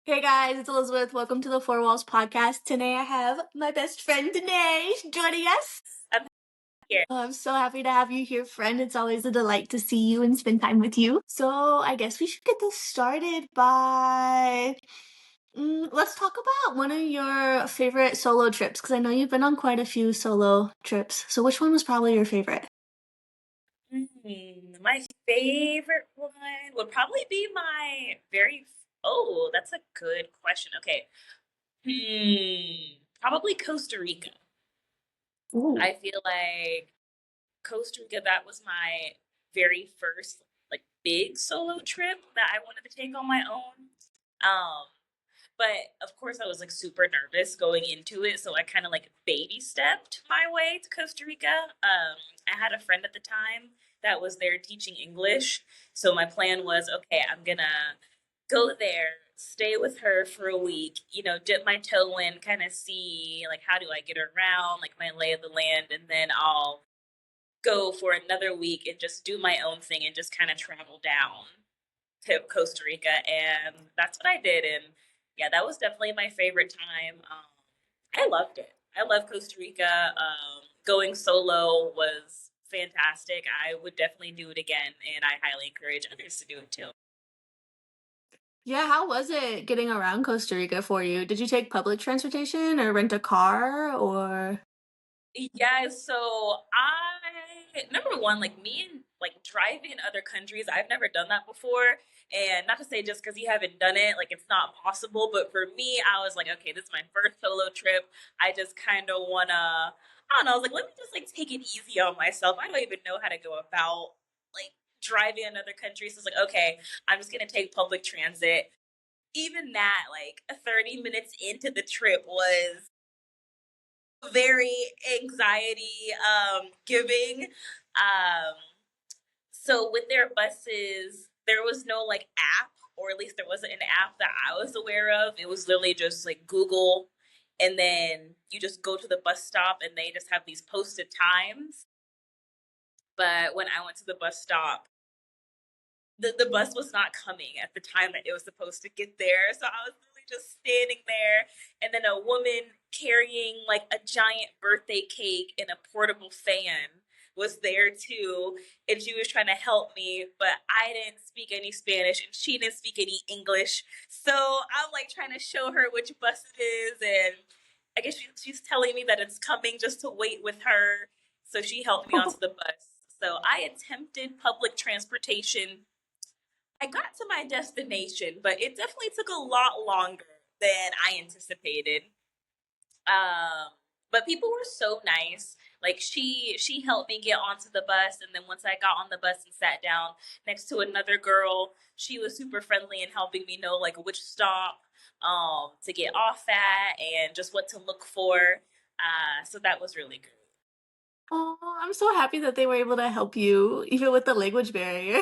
Hey guys, it's Elizabeth. Welcome to the Four Walls podcast. Today I have my best friend Danae joining us. I'm here. I'm so happy to have you here, friend. It's always a delight to see you and spend time with you. So I guess we should get this started by let's talk about one of your favorite solo trips because I know you've been on quite a few solo trips. So which one was probably your favorite? My favorite one would probably be my oh, that's a good question. Okay. Probably Costa Rica. Ooh. I feel like Costa Rica, that was my very first like big solo trip that I wanted to take on my own. Um, but of course I was like super nervous going into it, so I kind of like baby stepped my way to Costa Rica. I had a friend at the time that was there teaching English, so my plan was, okay, I'm gonna go there, stay with her for a week, dip my toe in, kind of see like how do I get around, like my lay of the land, and then I'll go for another week and just do my own thing and just kind of travel down to Costa Rica, and that's what I did. And yeah, that was definitely my favorite time. I loved it. I love Costa Rica. Going solo was fantastic. I would definitely do it again, and I highly encourage others to do it too. Yeah, how was it getting around Costa Rica for you? Did you take public transportation or rent a car or? Yeah, so I number one, like me and like driving in other countries, I've never done that before. And not to say just because you haven't done it, like it's not possible, but for me, I was like, okay, this is my first solo trip. I just kind of wanna, I don't know, I was like, let me just like take it easy on myself. I don't even know how to go about like driving in other countries. So it's like, okay, I'm just gonna take public transit. Even that, like 30 minutes into the trip was very anxiety giving. Um, so with their buses, there was no like app, or at least there wasn't an app that I was aware of. It was literally just like Google, and then you just go to the bus stop, and they just have these posted times. But when I went to the bus stop, the bus was not coming at the time that it was supposed to get there. So I was literally just standing there, and then a woman carrying like a giant birthday cake and a portable fan was there too, and she was trying to help me, but I didn't speak any Spanish and she didn't speak any English. So I'm like trying to show her which bus it is, and I guess she's telling me that it's coming just to wait with her. So she helped me onto the bus. So I attempted public transportation. I got to my destination, but it definitely took a lot longer than I anticipated. Um, but people were so nice. Like she helped me get onto the bus, and then once I got on the bus and sat down next to another girl, she was super friendly and helping me know like which stop to get off at and just what to look for. So that was really good. Oh, I'm so happy that they were able to help you, even with the language barrier.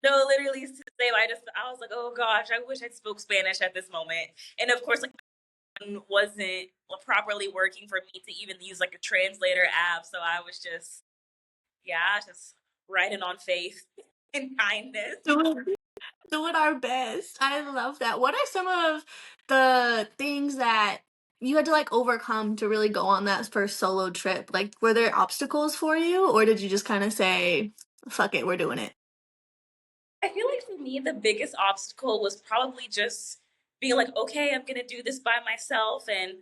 No, literally, same. I was like, oh gosh, I wish I spoke Spanish at this moment. And of course, like wasn't properly working for me to even use like a translator app. So I was just, yeah, just writing on faith and kindness. Doing, doing our best. I love that. What are some of the things that you had to like overcome to really go on that first solo trip? Like, were there obstacles for you, or did you just kind of say, fuck it, we're doing it? I feel like for me, the biggest obstacle was probably just being like, okay, I'm gonna do this by myself. And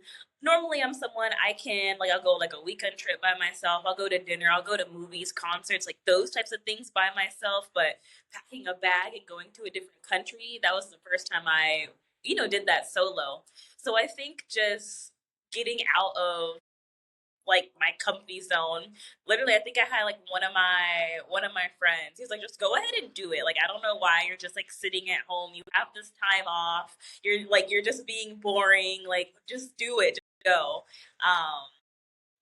normally I'm someone I can like I'll go like a weekend trip by myself. I'll go to dinner, I'll go to movies, concerts, like those types of things by myself. But packing a bag and going to a different country, that was the first time I, did that solo. So I think just getting out of like my comfy zone. Literally, I think I had like one of my friends. He's like, just go ahead and do it. Like, I don't know why you're just like sitting at home. You have this time off. You're just being boring. Like, just do it. Just go. Um,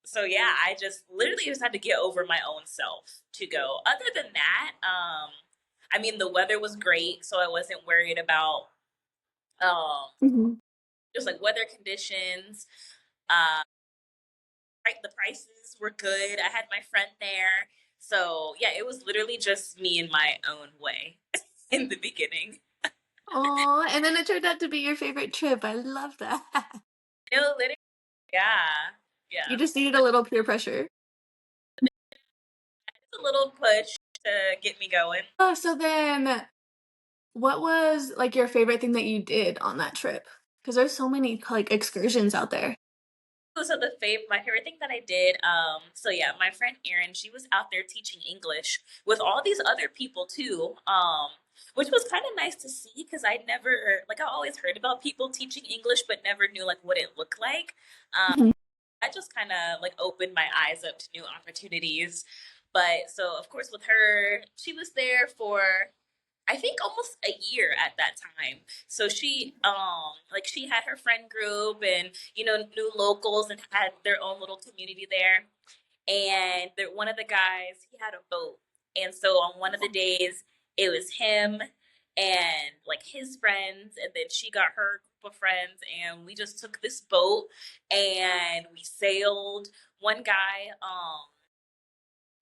so yeah, I just literally just had to get over my own self to go. Other than that, I mean, the weather was great, so I wasn't worried about um Mhm. just like weather conditions. Uh, right, the prices were good. I had my friend there. So yeah, it was literally just me in my own way in the beginning. Oh, and then it turned out to be your favorite trip. I love that. No, literally, yeah, You yeah. just needed a But little peer pressure. it's a little push to get me going. Oh, so then what was like your favorite thing that you did on that trip? Because there's so many like excursions out there. So my favorite thing that I did, so yeah, my friend Erin, she was out there teaching English with all these other people too, which was kind of nice to see because I'd never, like, I always heard about people teaching English, but never knew like what it looked like. Um, Mhm. that just kind of like opened my eyes up to new opportunities. But so of course with her, she was there for I think almost a year at that time. So she like she had her friend group and knew locals and had their own little community there. And one of the guys, he had a boat. And so on one of the days it was him and like his friends, and then she got her group of friends, and we just took this boat and we sailed. One guy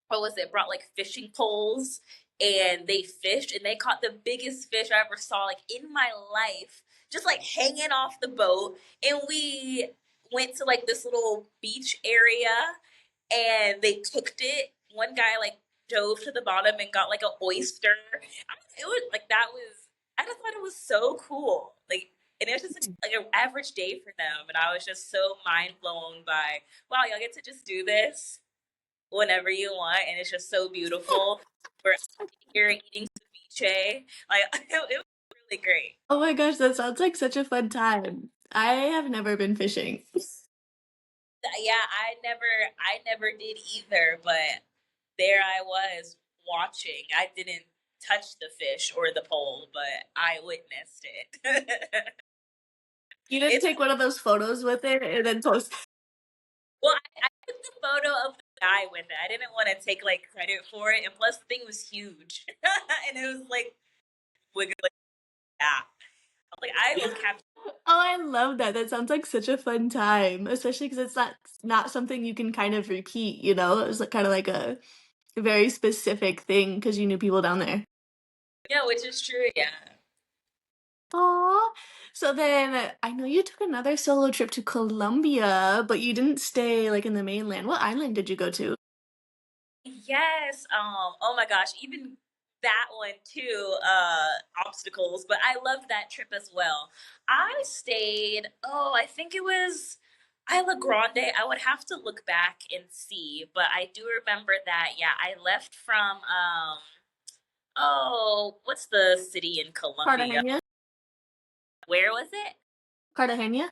what was it, brought like fishing poles, and they fished and they caught the biggest fish I ever saw like in my life, just like hanging off the boat. And we went to like this little beach area and they cooked it. One guy like dove to the bottom and got like an oyster. It was like that was I just thought it was so cool. Like, and it was just like an average day for them, and I was just so mind blown by, wow, y'all get to just do this whenever you want, and it's just so beautiful. We're here eating ceviche. Like it was really great. Oh my gosh, that sounds like such a fun time. I have never been fishing. Yeah, I never did either, but there I was watching. I didn't touch the fish or the pole, but I witnessed it. You didn't It's take one of those photos with it and then post. well, I took the photo of the guy with it. I didn't want to take like credit for it, and plus the thing was huge, and it was like wiggling. Yeah, like I will capture. Oh, I love that. That sounds like such a fun time, especially because it's not something you can kind of repeat, you know? It was like, kind of like a very specific thing because you knew people down there. Yeah, which is true. Yeah. Aw. So then I know you took another solo trip to Colombia, but you didn't stay like in the mainland. What island did you go to? Yes. Oh my gosh. Even that one too. Obstacles, but I loved that trip as well. I stayed. Oh, I think it was Isla Grande. I would have to look back and see, but I do remember that. Yeah, I left from. Oh, what's the city in Colombia? Cartagena? Where was it? Cartagena?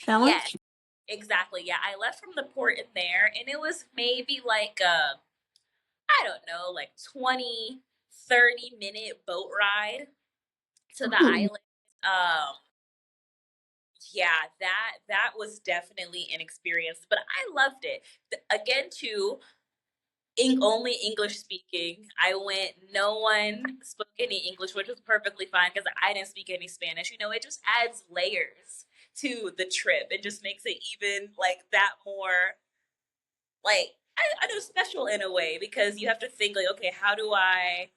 That one? Yes, exactly. Yeah, I left from the port in there, and it was maybe like I don't know, like 20, 30 minute boat ride to the Ooh. island. Um, yeah, that was definitely an experience, but I loved it. Again, too, only English speaking. I went. No one spoke any English, which was perfectly fine because I didn't speak any Spanish. It just adds layers to the trip. It just makes it even like that more like I know special in a way because you have to think like, okay, how do I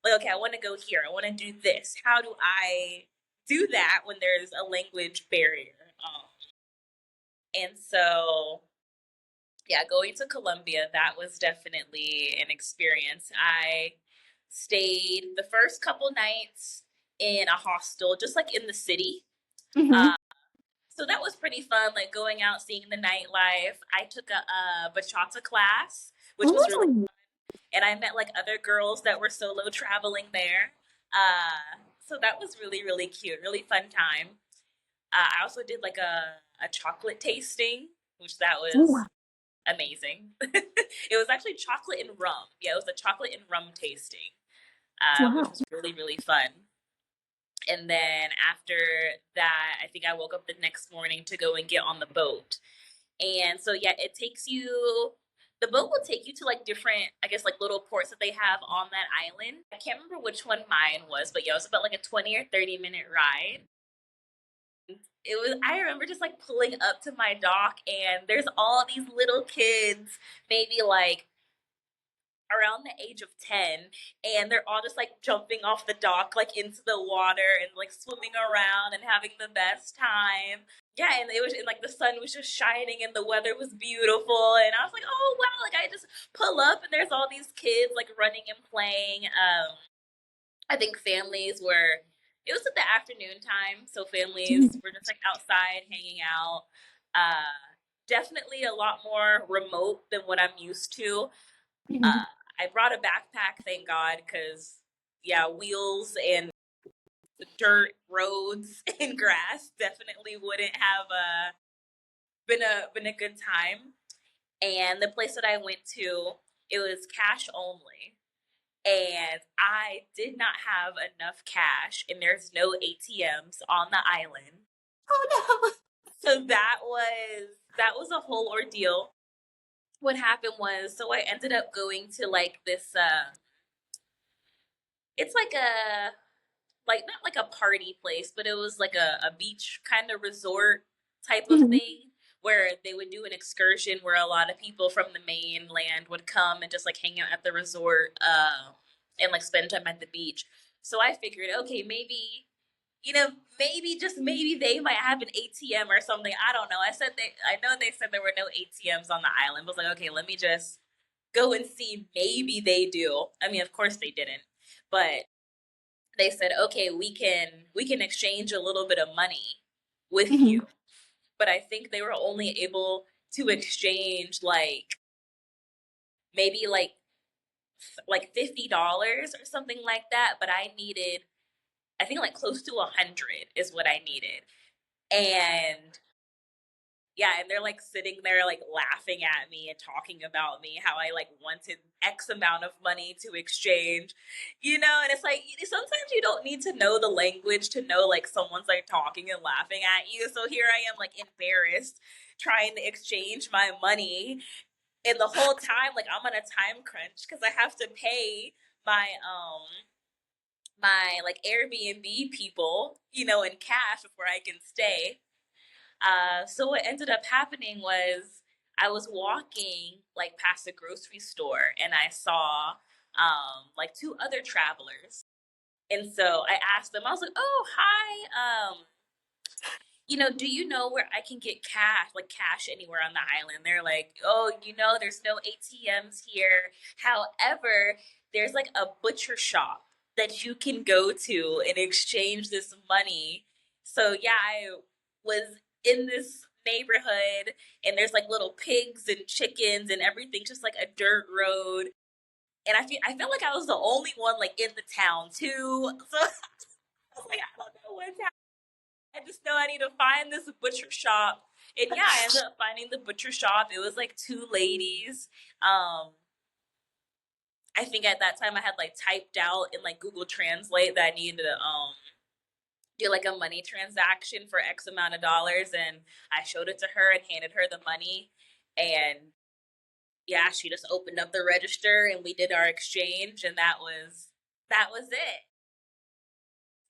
like okay, I want to go here, I want to do this. How do I do that when there's a language barrier? And so yeah, going to Colombia, that was definitely an experience. I stayed the first couple nights in a hostel, just like in the city. Mm-hmm. Uh, so that was pretty fun, like going out, seeing the nightlife. I took a bachata class, which was really Ooh. and I met like other girls that were solo traveling there. So that was really really cute, really fun time. I also did like a chocolate tasting, which that Ooh. was amazing. It was actually chocolate and rum. Yeah, it was a chocolate and rum tasting, which Wow. was really really fun. And then after that, I think I woke up the next morning to go and get on the boat. And so yeah, it takes you the boat will take you to like different, I guess like little ports that they have on that island. I can't remember which one mine was, but yeah, it was about like a 20 or 30 minute ride. It was I remember just like pulling up to my dock and there's all these little kids, maybe like around the age of 10, and they're all just like jumping off the dock like into the water and like swimming around and having the best time. Yeah, and it was and, like the sun was just shining and the weather was beautiful, and I was like, oh wow, like I just pull up and there's all these kids like running and playing. I think families were, it was at the afternoon time, so families were just like outside hanging out. Definitely a lot more remote than what I'm used to. uh, I brought a backpack, thank God, because yeah, wheels and dirt roads and grass definitely wouldn't have been a good time. And the place that I went to, it was cash only, and I did not have enough cash, and there's no ATMs on the island. Oh So that was a whole ordeal. What happened was, so I ended up going to like this it's like not like a party place, but it was like a beach kind of resort type of no. thing where they would do an excursion where a lot of people from the mainland would come and just like hang out at the resort and like spend time at the beach. So I figured, okay, maybe maybe just maybe they might have an ATM or something. I don't know. I know they said there were no ATMs on the island. I was like, okay, let me just go and see. Maybe they do. I mean, of course they didn't, but they said, okay, we can exchange a little bit of money with you. But I think they were only able to exchange like maybe like $50 or something like that. But I needed, I think like close to 100 is what I needed. And yeah, and they're like sitting there like laughing at me and talking about me, how I like wanted X amount of money to exchange, and it's like sometimes you don't need to know the language to know like someone's like talking and laughing at you. So here I am like embarrassed trying to exchange my money, and the whole time like I'm on a time crunch because I have to pay my like Airbnb people, in cash before I can stay. So what ended up happening was I was walking like past a grocery store and I saw like two other travelers. And so I asked them, I was like, oh, hi. Do you know where I can get cash, like cash anywhere on the island? They're like, oh, there's no ATMs here. However, there's like a butcher shop that you can go to and exchange this money. So yeah, I was in this neighborhood and there's like little pigs and chickens and everything, just like a dirt road. And I felt like I was the only one like in the town too. So I was like, I don't know what's happening. I just know I need to find this butcher shop. And yeah, I ended up finding the butcher shop. It was like two ladies. Um, I think at that time I had like typed out in like Google Translate that I needed to do like a money transaction for X amount of dollars, and I showed it to her and handed her the money. And yeah, she just opened up the register and we did our exchange, and that was it.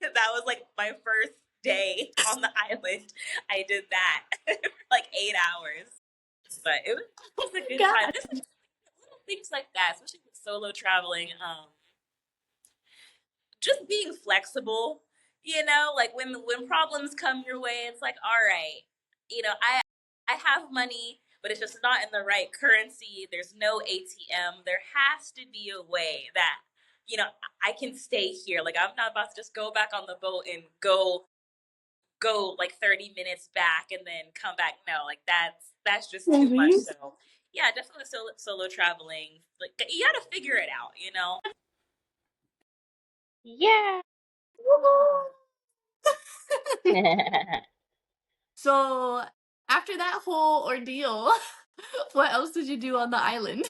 That was like my first day on the island. I did that for like 8 hours, but it was a good time. God. Just little things like that, especially with solo traveling. Just being flexible. Like when problems come your way, it's like, all right, I have money, but it's just not in the right currency. There's no ATM. There has to be a way that I can stay here. Like I'm not about to just go back on the boat and go like 30 minutes back and then come back. No, like that's just too much. Mhm. So yeah, definitely solo traveling. Like you got to figure it out. Yeah. So, after that whole ordeal, what else did you do on the island?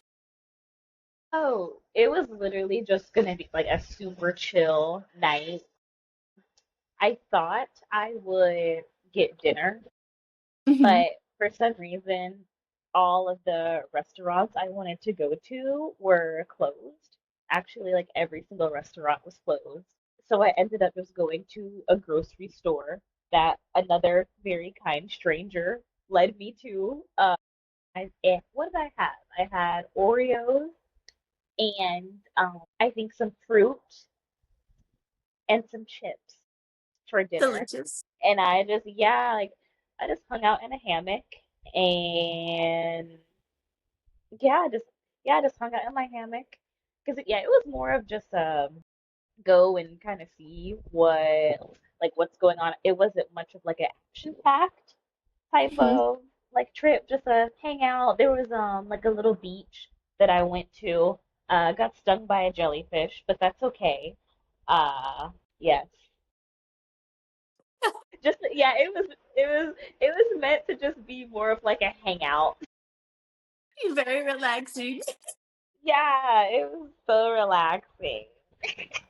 Oh, it was literally just gonna be like a super chill night. I thought I would get dinner, Mhm. but for some reason, all of the restaurants I wanted to go to were closed. Actually, like every single restaurant was closed. So I ended up just going to a grocery store that another very kind stranger led me to. What did I have? I had Oreos. and I think some fruit and some chips for dinner. Delicious. And I just, yeah, like I just hung out in a hammock and yeah, just yeah, just hung out in my hammock because yeah, it was more of just go and kind of see what's going on. It wasn't much of like an action packed type Mhm. of like trip, just a hang out. There was like a little beach that I went to. Got stung by a jellyfish, but that's okay. Yes. Just yeah, it was meant to just be more of like a hangout. Very relaxing. Yeah, it was so relaxing.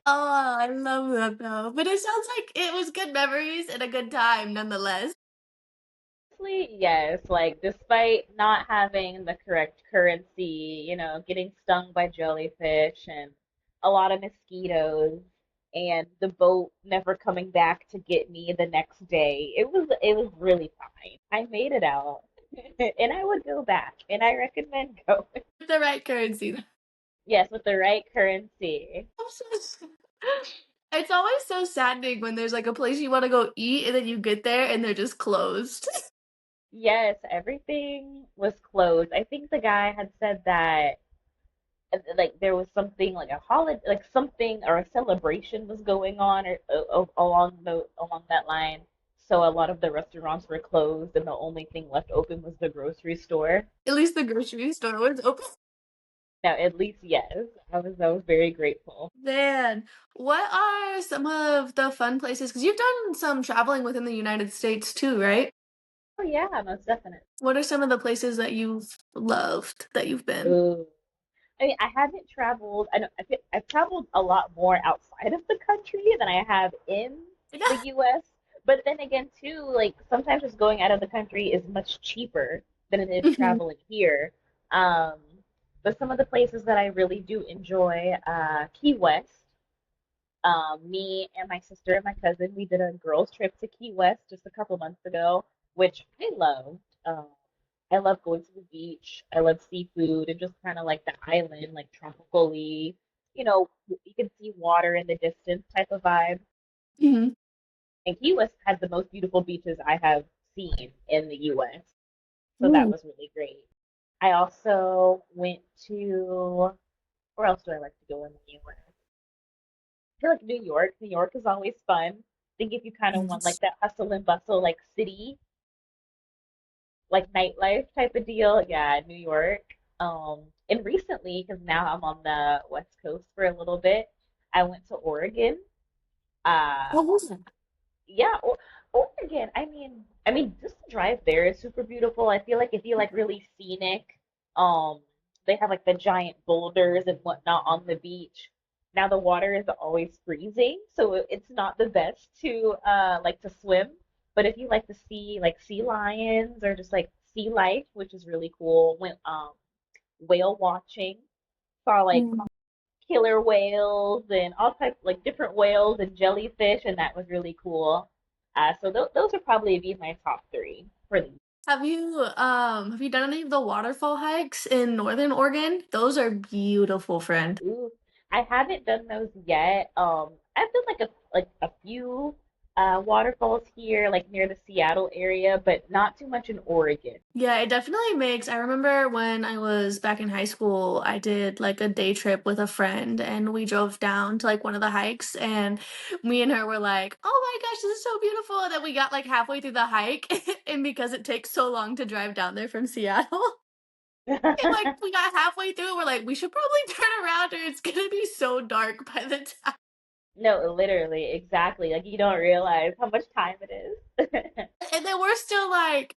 Oh, I love that though. But it sounds like it was good memories and a good time nonetheless. Honestly, yes, like despite not having the correct currency, getting stung by jellyfish and a lot of mosquitoes and the boat never coming back to get me the next day. It was really fine. I made it out. And I would go back and I recommend going. With the right currency. Yes, with the right currency. I'm so It's always so saddening when there's like a place you want to go eat and then you get there and they're just closed. Yes, everything was closed. I think the guy had said that like there was something like a holiday, like something or a celebration was going on or along that line. So a lot of the restaurants were closed, and the only thing left open was the grocery store. At least the grocery store was open. Now, at least yes, I was very grateful. Man, what are some of the fun places? Because you've done some traveling within the United States too, right? Oh yeah, most definitely. What are some of the places that you've loved that you've been? Ooh. I mean, I haven't traveled. I know I've traveled a lot more outside of the country than I have in the U.S. But then again, too, like sometimes just going out of the country is much cheaper than it is Mhm. traveling here. Um, but some of the places that I really do enjoy, Key West. Me and my sister and my cousin, we did a girls' trip to Key West just a couple months ago, which I loved. I love going to the beach. I love seafood and just kind of like the island, like tropically, you can see water in the distance type of vibe. Mhm. And Key West has the most beautiful beaches I have seen in the US. So that Ooh. was really great. I also went to, where else do I like to go in the US? I feel like New York. New York is always fun. I think if you kind of want like Yes. that hustle and bustle, like city, like nightlife type of deal. Yeah, New York. And recently, because now I'm on the West Coast for a little bit, I went to Oregon. Uh, What was that? yeah, Oregon. I mean, just the drive there is super beautiful. I feel like if you like really scenic, um, they have like the giant boulders and whatnot on the beach. Now the water is always freezing, so it's not the best to like to swim. But if you like to see like sea lions or just like sea life, which is really cool, went whale watching, saw like Mm. killer whales and all types like different whales and jellyfish, and that was really cool. So those would probably be my top three for the. Have you done any of the waterfall hikes in Northern Oregon? Those are beautiful, friend. Ooh, I haven't done those yet. I've done like a few waterfalls here, like near the Seattle area, but not too much in Oregon. Yeah, it definitely makes. I remember when I was back in high school, I did like a day trip with a friend and we drove down to like one of the hikes and me and her were like, "Oh my gosh, this is so beautiful." And then we got like halfway through the hike and because it takes so long to drive down there from Seattle, and like we got halfway through, we're like, "We should probably turn around or it's gonna be so dark by the time." No, literally, exactly. Like you don't realize how much time it is. And then we're still like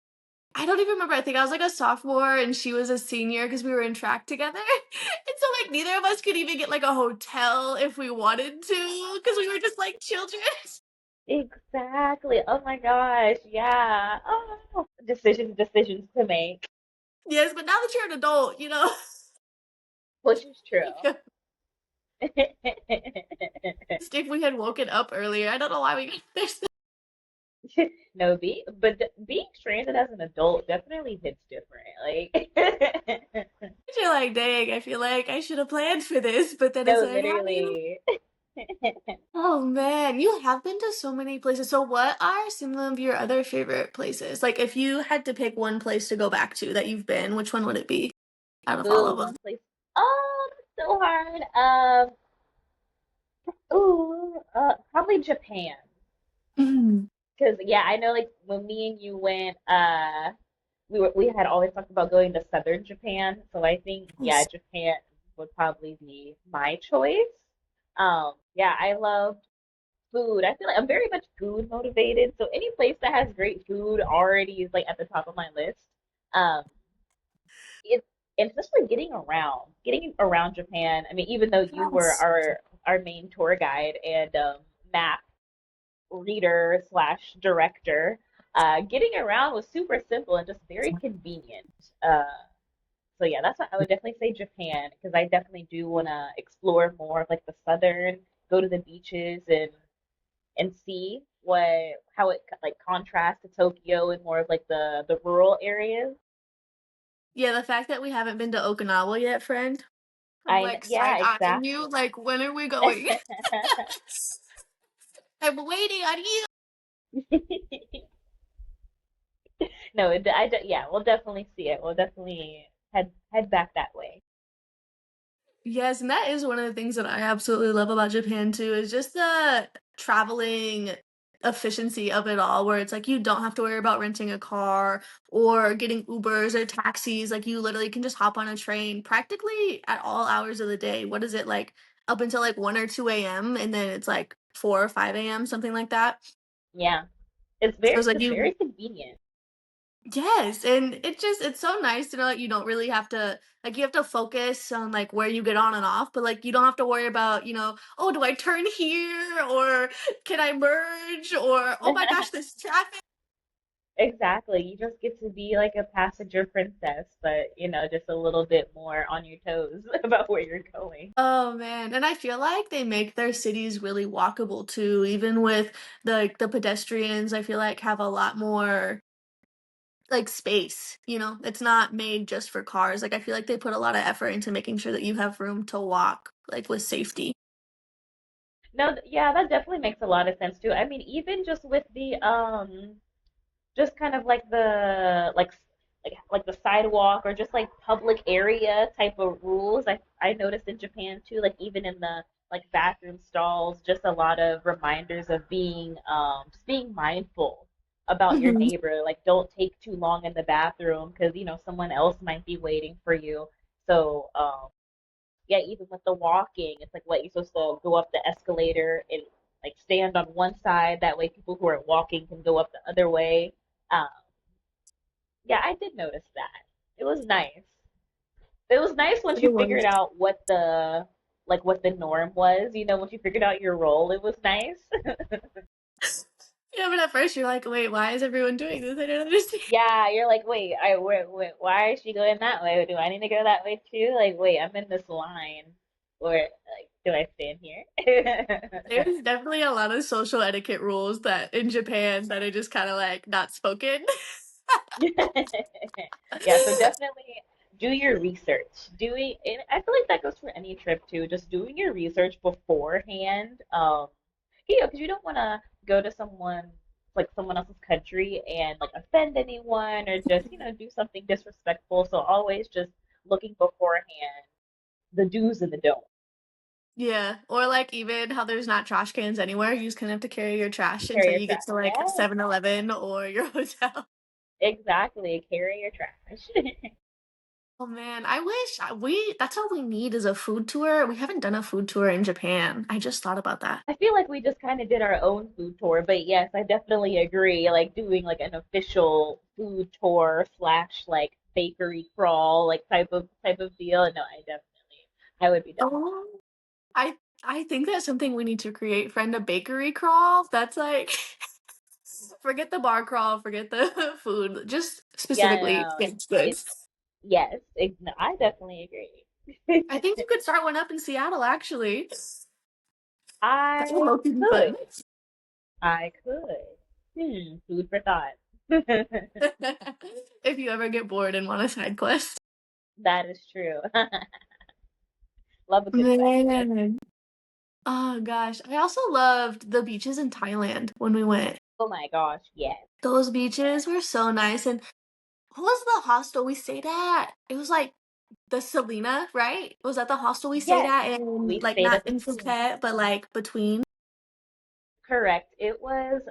I don't even remember. I think I was like a sophomore and she was a senior because we were in track together. And so like neither of us could even get like a hotel if we wanted to because we were just like children. Exactly. Oh my gosh. Yeah. Oh, decisions to make, Yes, but now that you're an adult, which is true. if we had woken up earlier, I don't know why we got there. No, being stranded as an adult definitely hits different. Like, You're like, dang, I feel like I should have planned for this, but then it's no, like, how do you? literally. Oh man, you have been to so many places. So what are some of your other favorite places? Like if you had to pick one place to go back to that you've been, which one would it be out of all Ooh, of them? one place. Oh, that's so hard. Probably Japan. Mm. Because yeah, I know like when me and you went, we had always talked about going to southern Japan. So I think yeah, Yes. Japan would probably be my choice. Yeah, I love food. I feel like I'm very much food motivated. So any place that has great food already is like at the top of my list. Um, it's and especially getting around Japan. I mean, even though you were Yes. our main tour guide and map reader slash director, getting around was super simple and just very convenient. Uh, so yeah, that's what I would definitely say Japan because I definitely do want to explore more of like the southern, go to the beaches and see what how it like contrasts to Tokyo and more of like the rural areas. Yeah, the fact that we haven't been to Okinawa yet, friend. I'm like Yeah, side eyeing you. exactly. Like, when are we going? I'm waiting on you. No, yeah, we'll definitely see it. We'll definitely head back that way. Yes, and that is one of the things that I absolutely love about Japan too, is just the traveling efficiency of it all, where it's like you don't have to worry about renting a car or getting Ubers or taxis. Like you literally can just hop on a train practically at all hours of the day. What is it like up until like 1 or 2 a.m. and then it's like 4 or 5 a.m., something like that. Yeah, So it's like it's you very convenient. Yes, and it's so nice to know that you don't really have to like you have to focus on like where you get on and off, but like you don't have to worry about, oh, do I turn here or can I merge or oh my gosh, this traffic. Exactly. You just get to be like a passenger princess, but just a little bit more on your toes about where you're going. Oh man, and I feel like they make their cities really walkable too, even with the pedestrians, I feel like have a lot more like space, It's not made just for cars. Like I feel like they put a lot of effort into making sure that you have room to walk like with safety. No, yeah, that definitely makes a lot of sense too. I mean, even just with the just kind of like like the sidewalk or just like public area type of rules. I noticed in Japan too, like even in the like bathroom stalls, just a lot of reminders of being mindful about your Mhm. neighbor. Like don't take too long in the bathroom because someone else might be waiting for you. So yeah, even with the walking, it's like what you're supposed to go up the escalator and like stand on one side. That way, people who are walking can go up the other way. Um, yeah, I did notice that. It was nice. It was nice once you It figured was. out what the norm was. Once you figured out your role, it was nice. Yeah, but at first you're like, wait, why is everyone doing this? I don't understand. Yeah, you're like, wait, why is she going that way? Do I need to go that way too? Like, wait, I'm in this line, or like, do I stand here? There's definitely a lot of social etiquette rules that in Japan that are just kind of like not spoken. Yeah, so definitely do your research. And I feel like that goes for any trip too. Just doing your research beforehand. Because you don't want to go to someone else's country and like offend anyone or just do something disrespectful. So always just looking beforehand the do's and the don'ts. Yeah, or like even how there's not trash cans anywhere. You just kind of have to carry your trash until Carry your you get trash. to like Yeah, 7-Eleven or your hotel. exactly. Carry your trash. Oh man, I wish that's all we need is a food tour. We haven't done a food tour in Japan. I just thought about that. I feel like we just kind of did our own food tour, but yes, I definitely agree. Like doing like an official food tour slash like bakery crawl like type of deal. No, I would be down for that. Oh, I I think that's something we need to create, friend, a bakery crawl. That's like forget the bar crawl, forget the food, just Yeah, specifically no, baked it's goods. yes, no, I definitely agree. I think you could start one up in Seattle, actually. That would I low-key be could, fun. I could. Food for thought. If you ever get bored and want a side quest. That is true. Love a good side quest. Man. Oh gosh. I also loved the beaches in Thailand when we went. Oh my gosh, yes. Those beaches were so nice. And what was the hostel we stayed at? It was like the Selena, right? Was that the hostel we stayed Yes, at in we like stayed not at the in Selena. Phuket, but like between? Correct. It was,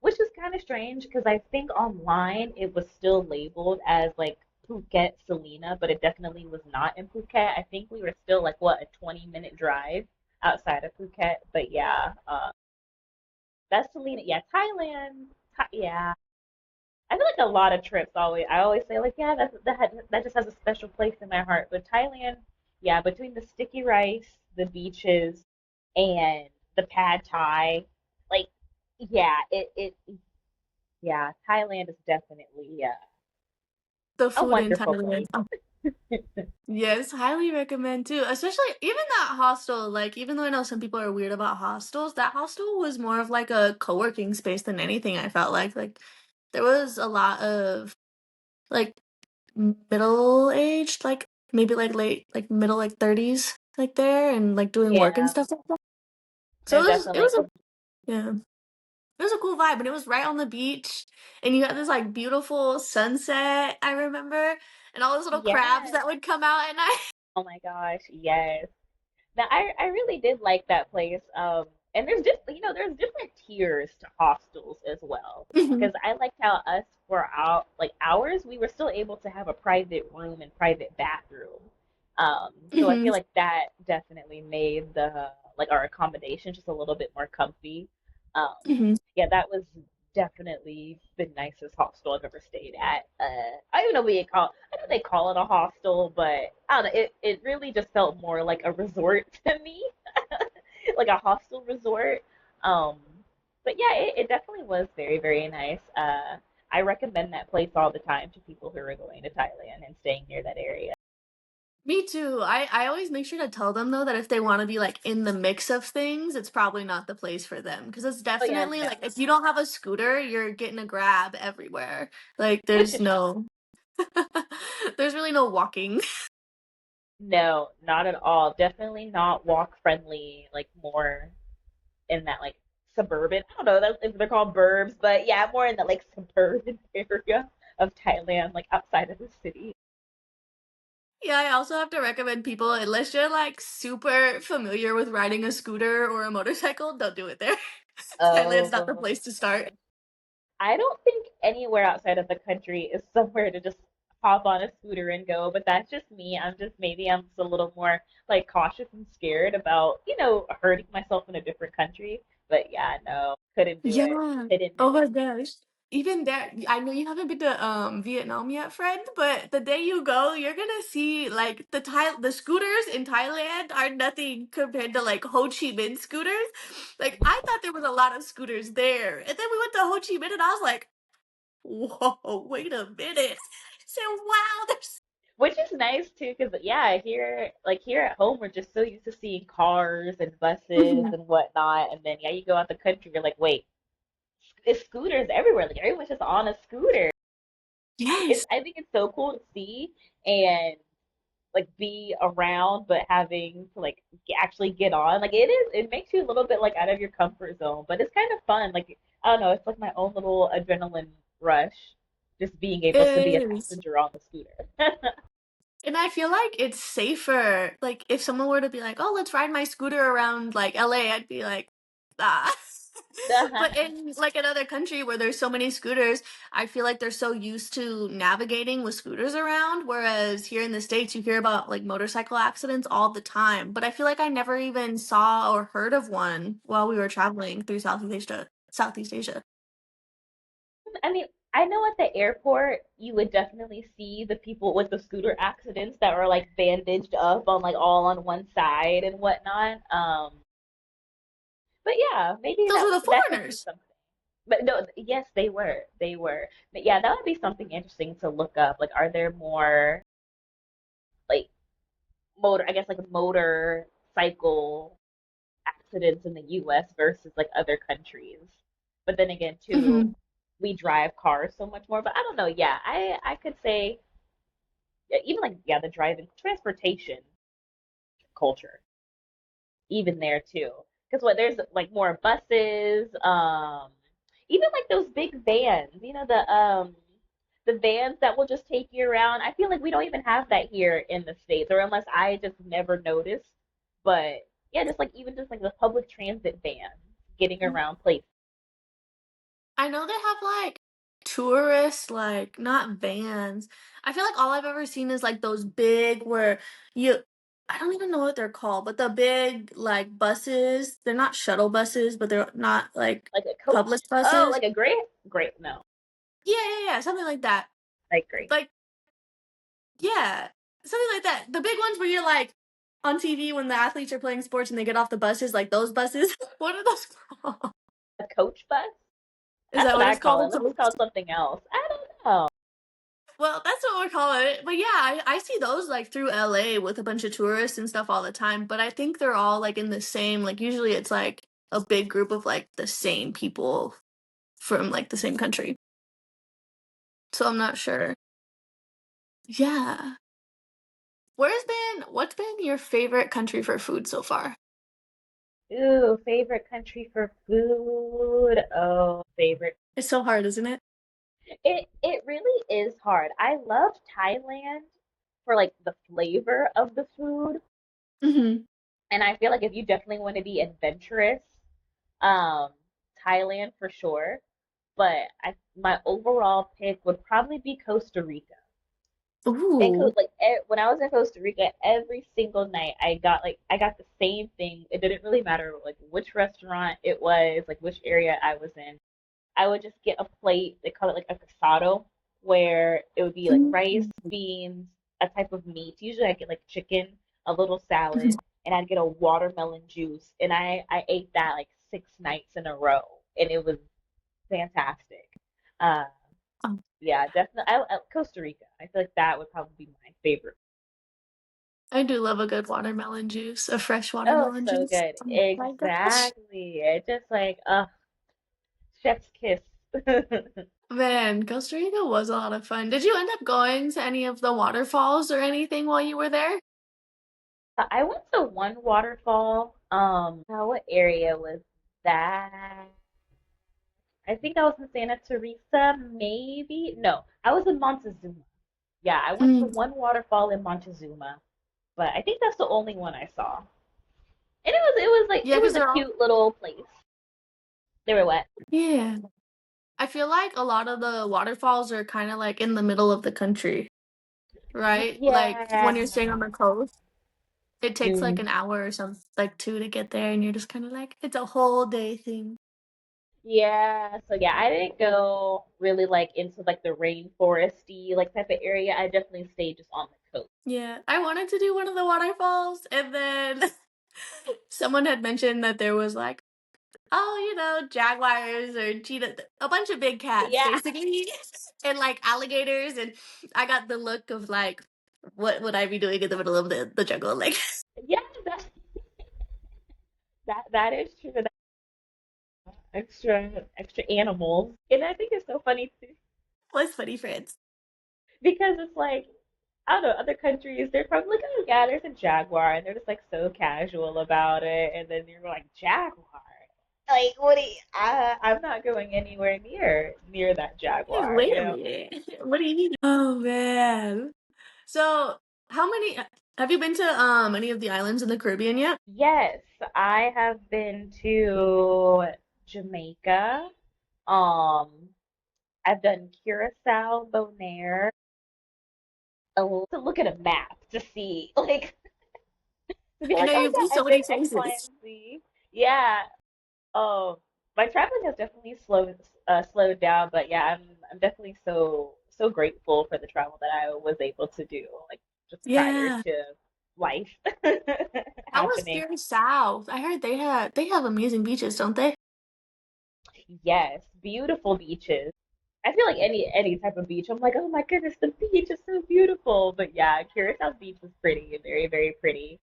which is kind of strange because I think online it was still labeled as like Phuket Selena, but it definitely was not in Phuket. I think we were still like what, a 20-minute drive outside of Phuket. But yeah, that's Selena. Yeah, Thailand. Yeah, I feel like a lot of trips always. I always say like, yeah, that just has a special place in my heart. But Thailand, yeah, between the sticky rice, the beaches, and the pad thai, like, yeah, yeah, Thailand is definitely The a food in wonderful Thailand. place. Oh, yes, highly recommend too. Especially even that hostel, like even though I know some people are weird about hostels, that hostel was more of like a co-working space than anything, I felt like. Like there was a lot of like middle aged, like maybe like late like middle like 30s like there and like doing work and Yeah, stuff like that. So they're it definitely. was a yeah. It was a cool vibe, and it was right on the beach, and you had this like beautiful sunset, I remember, and all those little crabs Yes. that would come out at night. Oh my gosh, yes. Now, I really did like that place. And there's just, there's different tiers to hostels as well. Mhm, Because I liked how us for our like ours, we were still able to have a private room and private bathroom. So I mhm, feel like that definitely made the like our accommodation just a little bit more comfy. Um, mhm. yeah, that was definitely the nicest hostel I've ever stayed at. I don't even know what you call. I know they call it a hostel, but I don't know. It really just felt more like a resort to me, like a hostel resort. Um, but yeah, it definitely was very, very nice. I recommend that place all the time to people who are going to Thailand and staying near that area. Me too. I always make sure to tell them though that if they want to be like in the mix of things, it's probably not the place for them because it's Oh yeah, definitely no, like if you don't have a scooter, you're getting a grab everywhere. Like which there's is fine. no there's really no walking. No, not at all. Definitely not walk friendly. Like more in that like suburban. I don't know if they're called burbs, but yeah, more in the like suburban area of Thailand, like outside of the city. Yeah, I also have to recommend people, unless you're like super familiar with riding a scooter or a motorcycle, don't do it there. Thailand's not the Oh, place to start. I don't think anywhere outside of the country is somewhere to just hop on a scooter and go, but that's just me. I'm just a little more like cautious and scared about, hurting myself in a different country. But yeah, no, couldn't do it. Yeah. Couldn't do Oh my it. gosh. Even there, I know you haven't been to Vietnam yet, friend, but the day you go, you're gonna see like the scooters in Thailand are nothing compared to like Ho Chi Minh scooters. Like I thought there was a lot of scooters there. And then we went to Ho Chi Minh and I was like, whoa, wait a minute. I said, wow, there's Which is nice too, because yeah, here at home, we're just so used to seeing cars and buses Mhm. and whatnot, and then yeah, you go out the country, you're like, wait, it's scooters everywhere. Like everyone's just on a scooter. Yes. I think it's so cool to see and like be around, but having to like actually get on. Like it makes you a little bit like out of your comfort zone, but it's kind of fun. Like I don't know, it's like my own little adrenaline rush, just being able to be a It is. passenger on the scooter. And I feel like it's safer. Like if someone were to be like, "Oh, let's ride my scooter around like LA," I'd be like, "Ah." But in like another country where there's so many scooters, I feel like they're so used to navigating with scooters around, whereas here in the States you hear about like motorcycle accidents all the time. But I feel like I never even saw or heard of one while we were traveling through Southeast Asia. Southeast Asia. I mean, I know at the airport you would definitely see the people with the scooter accidents that were like bandaged up on like all on one side and whatnot. But yeah, maybe Those were the that could be foreigners. something. But no, yes, they were. But yeah, that would be something interesting to look up. Like, are there more like I guess like motorcycle accidents in the U.S. versus like other countries? But then again, too, Hmm. we drive cars so much more. But I don't know. Yeah, I could say yeah, even like yeah, the driving transportation culture, even there too. Because what there's like more buses, even like those big vans, the vans that will just take you around. I feel like we don't even have that here in the States, or unless I just never noticed. But yeah, just like even just like the public transit vans getting around places. I know they have like tourists, like not vans. I feel like all I've ever seen is like those big where you, I don't even know what they're called, but the big like buses, they're not shuttle buses, but they're not like Like a public coach. Oh, buses. like a great no, Yeah, yeah, yeah, something like that. like great. Like, yeah, something like that. The big ones where you're like on TV when the athletes are playing sports and they get off the buses, like those buses. What are those called? A coach bus? Is That's that what what I it's call it. called? Unless it's called something else. I don't know. Well, that's what we're calling it. But yeah, I see those like through LA with a bunch of tourists and stuff all the time. But I think they're all like in the same, like usually it's like a big group of like the same people from like the same country. So I'm not sure. Yeah. What's been your favorite country for food so far? Ooh, favorite country for food. Oh, favorite. It's so hard, isn't it? It really is hard. I love Thailand for like the flavor of the food, Mm-hmm. and I feel like if you definitely want to be adventurous, um, Thailand for sure. But my overall pick would probably be Costa Rica. And Ooh. when I was in Costa Rica, every single night I got the same thing. It didn't really matter like which restaurant it was, like which area I was in. I would just get a plate. They call it like a casado, where it would be like rice, Mm. beans, a type of meat. Usually I get like chicken, a little salad, and I'd get a watermelon juice. And I ate that like 6 nights in a row, and it was fantastic. Uh, Oh, yeah, definitely. Costa Rica. I feel like that would probably be my favorite. I do love a good watermelon juice, a fresh Oh, watermelon so juice. good. Oh my gosh. Exactly. It just like, chef's kiss. Man, Costa Rica was a lot of fun. Did you end up going to any of the waterfalls or anything while you were there? I went to one waterfall. What area was that? I think I was in Santa Teresa, maybe. No, I was in Montezuma. Yeah, I went to Mm. one waterfall in Montezuma, but I think that's the only one I saw. And it was like Yeah, it because was a they're all, cute little place. They were wet. yeah. I feel like a lot of the waterfalls are kind of like in the middle of the country, right? Like Yeah. when you're staying on the coast, it takes like Mm. an hour or something, like two to get there, and you're just kind of like, it's a whole day thing. Yeah, so yeah, I didn't go really like into like the rainforesty like type of area. I definitely stayed just on the coast. Yeah, I wanted to do one of the waterfalls, and then someone had mentioned that there was like, oh, jaguars or cheetah, a bunch of big cats, Yeah, basically, and like alligators. And I got the look of like, what would I be doing in the middle of the jungle? Like, yeah, that is true. That extra animals, and I think it's so funny too what's funny, friends? because it's like I don't know other countries they're probably like oh yeah there's a jaguar and they're just like so casual about it, and then you're like jaguar. Like what do you, I'm not going anywhere near that jaguar, Wait a minute. What do you mean? Oh man. So, how many have you been to any of the islands in the Caribbean yet? Yes, I have been to Jamaica. Um, I've done Curacao, Bonaire. To look at a map to see, like, to be I like, know oh you've been yeah, so I've been many X, Y, places. and Z. Yeah. Um, my traveling has definitely slowed down, but yeah, I'm definitely so grateful for the travel that I was able to do, like just prior Yeah. to life How was happening. here south? I heard they have amazing beaches, don't they? Yes, beautiful beaches. I feel like any type of beach, I'm like, oh my goodness, the beach is so beautiful. But yeah, Curacao Beach was pretty, very, very pretty.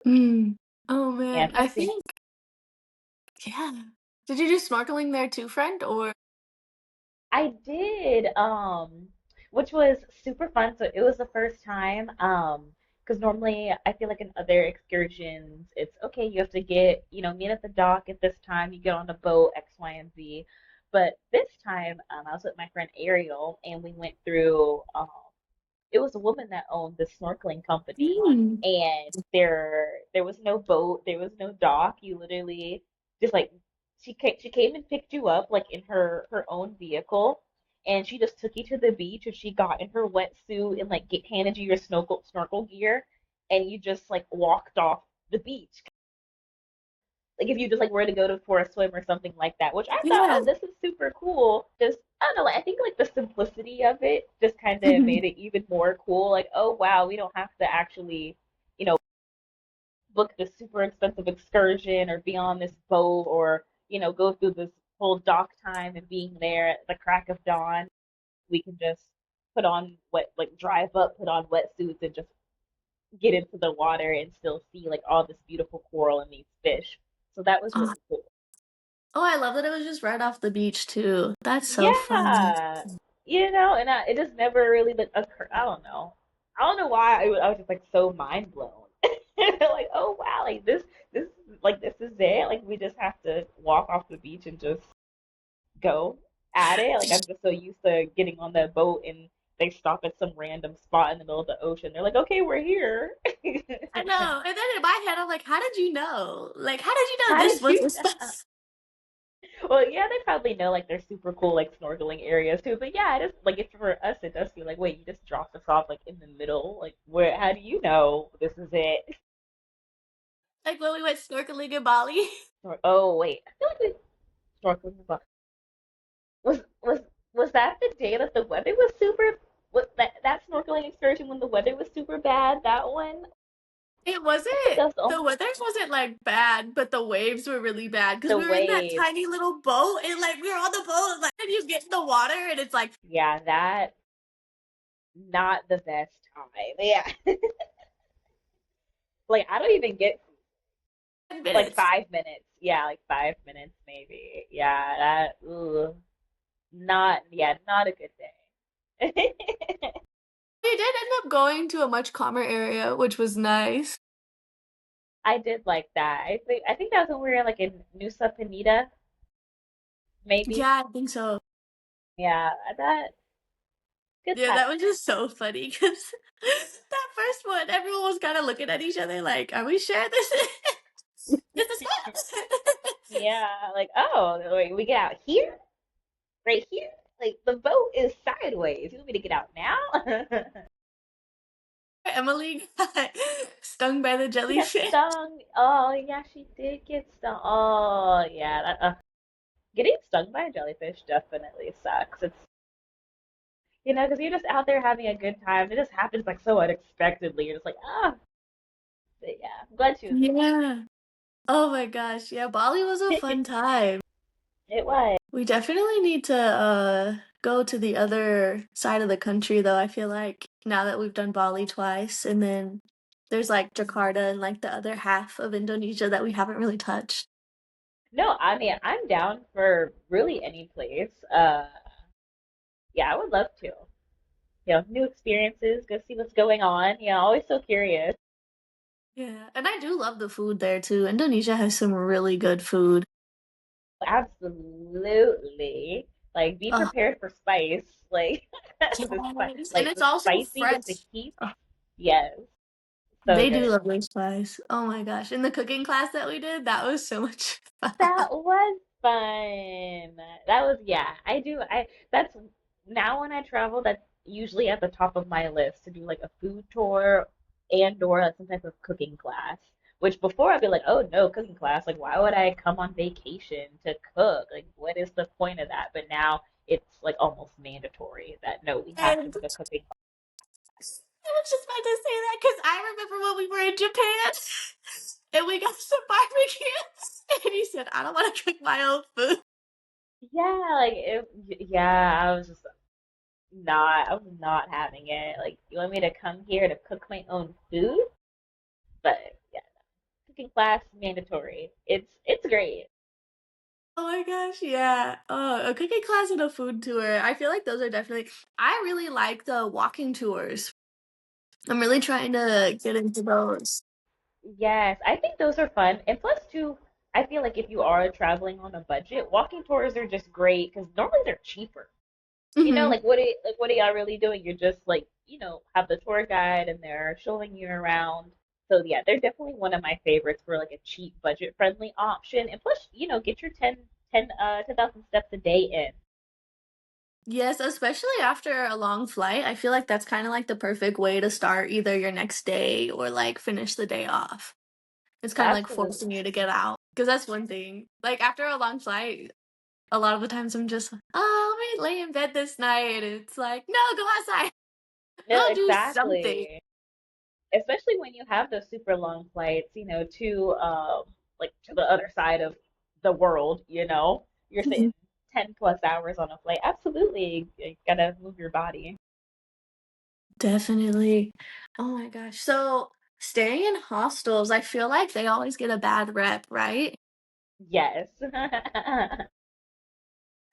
Mm. Oh Yeah, man, I especially think yeah. Did you do snorkeling there too, friend? Or I did, which was super fun. So it was the first time, because normally I feel like in other excursions, it's okay, you have to get, meet at the dock at this time, you get on the boat, X, Y, and Z. But this time, I was with my friend Ariel, and we went through, it was a woman that owned this snorkeling company, mm, and there was no boat, there was no dock. You literally just like she came and picked you up like in her own vehicle, and she just took you to the beach, and she got in her wetsuit and like handed you your snorkel gear, and you just like walked off the beach. Like if you just like were to go to for a swim or something like that, which I thought, yeah. oh, this is super cool. Just I don't know, like, I think like the simplicity of it just kind of made it even more cool. Like, oh wow, we don't have to actually, you know, book this super expensive excursion or be on this boat or, go through this whole dock time and being there at the crack of dawn. We can just drive up, put on wetsuits and just get into the water and still see like all this beautiful coral and these fish. So that was Oh, really cool. oh, I love that it was just right off the beach too. That's so fun. Yeah, and it just never really like occurred. I don't know. I don't know why I was just like so mind blown. Like, oh wow, like this is it. Like we just have to walk off the beach and just go at it. Like I'm just so used to getting on the boat and they stop at some random spot in the middle of the ocean. They're like, okay, we're here. I know. And then in my head, I'm like, how did you know? Like, how did you know How this did was you the know? spot? Well, yeah, they probably know like they're super cool like snorkeling areas too. But yeah, it is like if for us it does feel like wait, you just dropped us off like in the middle. Like where how do you know this is it? Like when we went snorkeling in Bali. Oh wait. I feel like we snorkeling about was was that the day that the weather was super was that snorkeling excursion when the weather was super bad, that one? It I think wasn't, that was the weather wasn't like bad, but the waves were really bad because the we were in that waves. tiny little boat and like we were on the boat, like, and you get in the water and it's like Yeah, that not the best time. Yeah. Like I don't even get 10 like minutes. 5 minutes. Yeah, like 5 minutes maybe. Yeah, that not a good day. We did end up going to a much calmer area, which was nice. I did like that. I think that was when we were like in Nusa Penida, maybe. Yeah, I think so. Yeah, that good Yeah, time. that was just so funny because that first one, everyone was kind of looking at each other like, "Are we sure this is this is fun?" Yeah, like oh, wait, we get out here, right here. Like the boat is sideways. You want me to get out now? Emily got stung by the She got jellyfish. stung. Oh yeah, she did get stung. Oh yeah, getting stung by a jellyfish definitely sucks. Because you're just out there having a good time. It just happens like so unexpectedly. You're just like, ah, but yeah. I'm glad she was Yeah. Oh my gosh. Yeah, Bali was a okay. fun time. It was. We definitely need to go to the other side of the country though, I feel like now that we've done Bali twice and then there's like Jakarta and like the other half of Indonesia that we haven't really touched. No, I mean, I'm down for really any place. Yeah, I would love to. New experiences, go see what's going on. Always so curious. Yeah, and I do love the food there too. Indonesia has some really good food. Absolutely. Like, be Oh, prepared for spice. Like, yes. And it's the also spicy with the fresh. heat. Oh, Yes, so they do good. love their spice. Oh my gosh. In the cooking class that we did, that was so much fun. That was fun. That was yeah. I do. That's now when I travel, that's usually at the top of my list to do like a food tour and or like some type of cooking class. Which before I'd be like, oh no, cooking class. Like, why would I come on vacation to cook? Like, what is the point of that? But now it's like almost mandatory that no, we have to And book a cooking. I was just about to say that because I remember when we were in Japan and we got some barbecue and he said, I don't want to cook my own food. Yeah, like yeah, I was not having it. Like, you want me to come here to cook my own food? But yeah, cooking class mandatory. It's great. Oh my gosh, yeah. Oh, a cooking class and a food tour. I feel like those are definitely I really like the walking tours. I'm really trying to get into those. Yes, I think those are fun. And plus, too, I feel like if you are traveling on a budget, walking tours are just great because normally they're cheaper. Mhm. Like what are y'all really doing? You're just like, have the tour guide and they're showing you around. So yeah, they're definitely one of my favorites for like a cheap, budget friendly option. And plus, get your 10,000 steps a day in. Yes, especially after a long flight. I feel like that's kind of like the perfect way to start either your next day or like finish the day off. It's kind of like Absolutely. forcing you to get out. Because that's one thing. Like after a long flight, a lot of the times I'm just, oh, let me lay in bed this night. And it's like, no, go outside. No, Go do something. exactly. Especially when you have those super long flights, to like to the other side of the world, you're sitting 10 plus hours on a flight. Absolutely, you gotta move your body. Definitely. Oh my gosh. So staying in hostels, I feel like they always get a bad rep, right? Yes.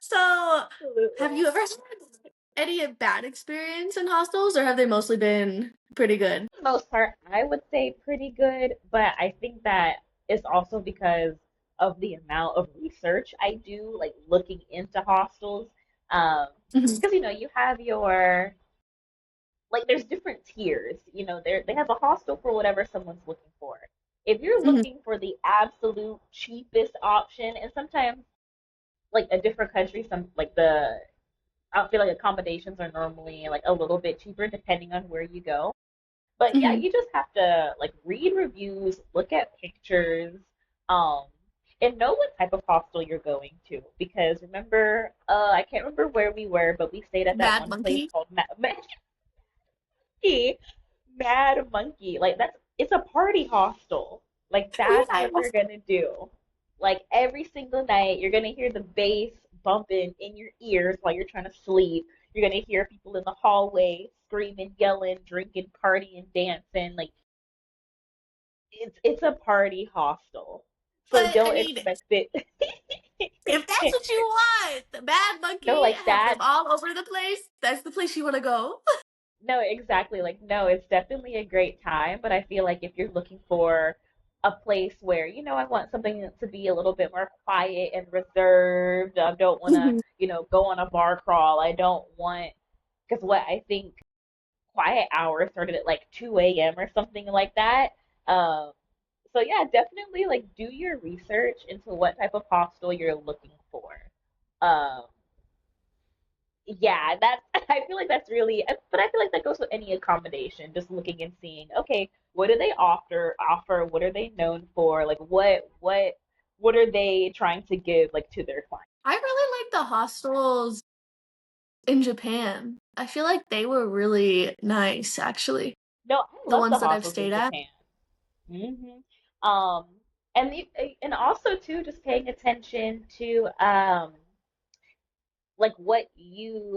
So have Absolutely. you ever had any bad experience in hostels or have they mostly been pretty good? For the most part, I would say pretty good, but I think that it's also because of the amount of research I do, like looking into hostels. Um, Mhm, because you have your like there's different tiers. They have a hostel for whatever someone's looking for. If you're mhm, looking for the absolute cheapest option, and sometimes like a different country, some like the I feel like accommodations are normally like a little bit cheaper depending on where you go. But yeah, mhm. you just have to like read reviews, look at pictures, um, and know what type of hostel you're going to. Because remember, I can't remember where we were, but we stayed at that Mad one place monkey? called Monkey. Mad Monkey. Like it's a party hostel. Like that's what Yes. you're gonna do. Like every single night, you're gonna hear the bass bumping in your ears while you're trying to sleep. You're gonna hear people in the hallway screaming, yelling, drinking, partying, dancing. Like it's a party hostel. So But I don't mean, expect it. if that's what you want, the Mad No, Monkey, like have them that. all over the place. That's the place you want to go. No, exactly. Like, no, it's definitely a great time, but I feel like if you're looking for a place where, I want something to be a little bit more quiet and reserved. I don't want to, Mhm, go on a bar crawl. I don't want, because what I think quiet hours started at like 2 a.m. or something like that. Um, so yeah, definitely like do your research into what type of hostel you're looking for. Um, yeah, that I feel like that's really, but I feel like that goes with any accommodation. Just looking and seeing, okay, what do they offer? What are they known for? Like, what are they trying to give like to their clients? I really like the hostels in Japan. I feel like they were really nice, actually. No, I The love the ones that I've hostels in stayed at. Japan. Um, and also too, just paying attention to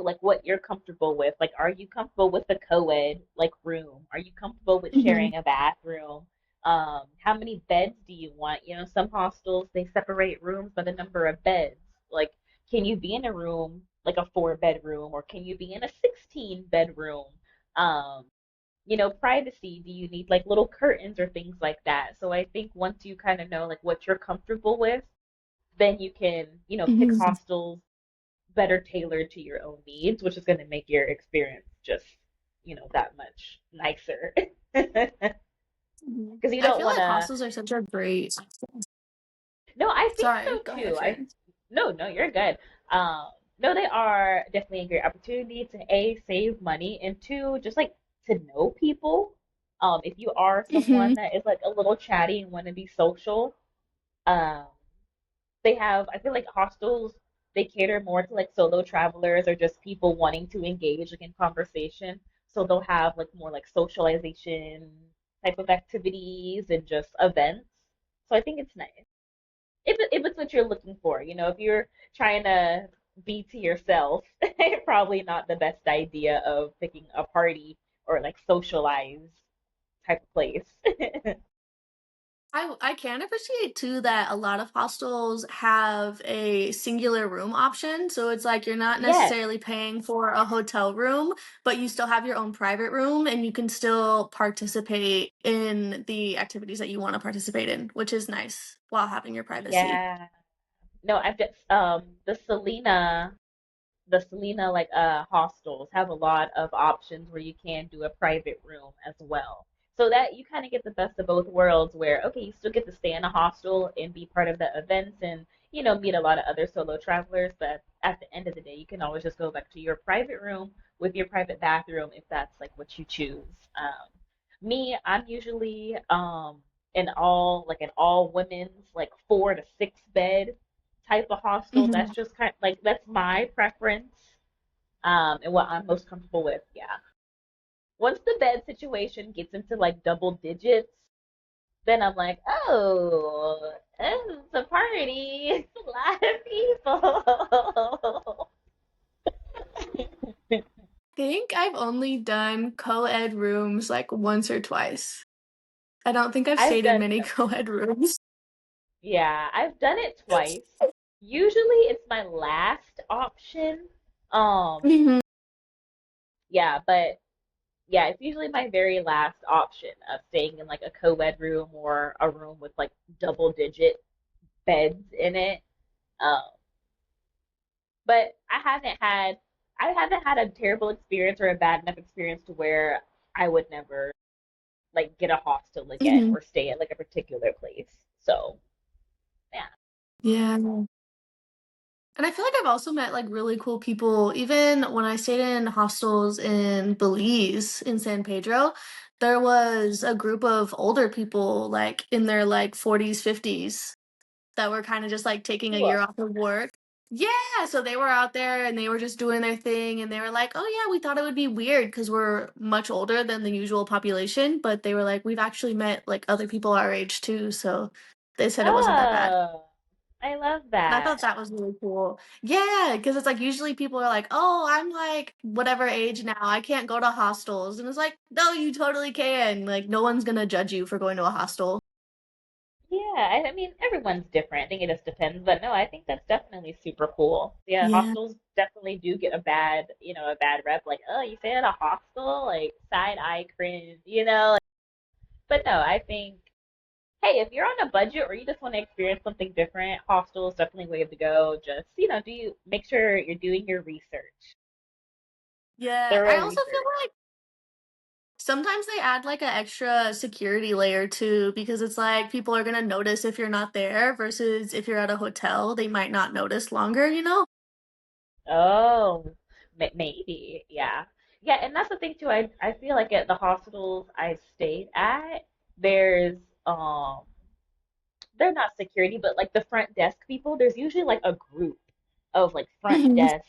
like what you're comfortable with. Like, are you comfortable with the co-ed like room? Are you comfortable with Mhm, sharing a bathroom? How many beds do you want? Some hostels they separate rooms by the number of beds. Like, can you be in a room like a 4 bedroom, or can you be in a 16 bedroom? Um, privacy. Do you need like little curtains or things like that? So I think once you kind of know like what you're comfortable with, then you can, pick mhm, hostels better tailored to your own needs, which is going to make your experience just, that much nicer. mhm. Because you I don't feel want like to. hostels are such a great. No, I think Sorry, so go ahead, too. friend. No, no, you're good. Um, no, they are definitely a great opportunity to A, save money, and two, just like to know people. If you are someone Mhm, that is like a little chatty and want to be social, um, I feel like hostels, they cater more to like solo travelers or just people wanting to engage like in conversation. So they'll have like more like socialization type of activities and just events. So I think it's nice. If it's what you're looking for, if you're trying to be to yourself, probably not the best idea of picking a party or like socialize type of place. I can appreciate too that a lot of hostels have a singular room option. So it's like you're not Yes. necessarily paying for a hotel room, but you still have your own private room and you can still participate in the activities that you want to participate in, which is nice while having your privacy. Yeah. No, I've just the Selena like hostels have a lot of options where you can do a private room as well. So that you kind of get the best of both worlds where okay, you still get to stay in a hostel and be part of the events and meet a lot of other solo travelers, but at the end of the day, you can always just go back to your private room with your private bathroom if that's like what you choose. Me, I'm usually in all women's like 4 to 6 bed type of hostel. Mhm. That's just kind of like that's my preference, and what I'm most comfortable with. Yeah. Once the bed situation gets into like double digits, then I'm like, oh, this is a party. It's a lot of people. Think I've only done co-ed rooms like once or twice. I don't think I've I've stayed in done, many co-ed rooms. yeah, I've done it twice. Usually it's my last option. Um, Mhm. yeah, but yeah, it's usually my very last option of staying in like a co-ed room or a room with like double digit beds in it. Um, but I haven't had a terrible experience or a bad enough experience to where I would never like get a hostel again Mhm. or stay at like a particular place. So yeah. Yeah. And I feel like I've also met like really cool people. Even when I stayed in hostels in Belize, in San Pedro, there was a group of older people like in their like 40s, 50s that were kind of just like taking a Cool. year off of work. Yeah, so they were out there and they were just doing their thing and they were like, "Oh yeah, we thought it would be weird because we're much older than the usual population, but they were like, we've actually met like other people our age too." So they said it wasn't that bad. Oh, I love And I thought that. that was really cool. Yeah, because it's like usually people are like, "Oh, I'm like whatever age now. I can't go to hostels." And it's like, "No, you totally can. Like no one's gonna judge you for going to a hostel." Yeah, I mean everyone's different. I think it just depends, but no, I think that's definitely super cool. Yeah, Yeah. hostels definitely do get a bad rep. Like, oh, you stay at a hostel, like side eye cringe. But no, I think, hey, if you're on a budget or you just want to experience something different, hostels definitely way to go. Just do you make sure you're doing your research, Yeah. I thorough also feel research. like sometimes they add like an extra security layer too, because it's like people are gonna notice if you're not there versus if you're at a hotel, they might not notice longer, you know? Oh, maybe, yeah. Yeah, and that's the thing too. I feel like at the hospitals I've stayed at, there's um they're not security, but like the front desk people, there's usually like a group of like front Mhm. desk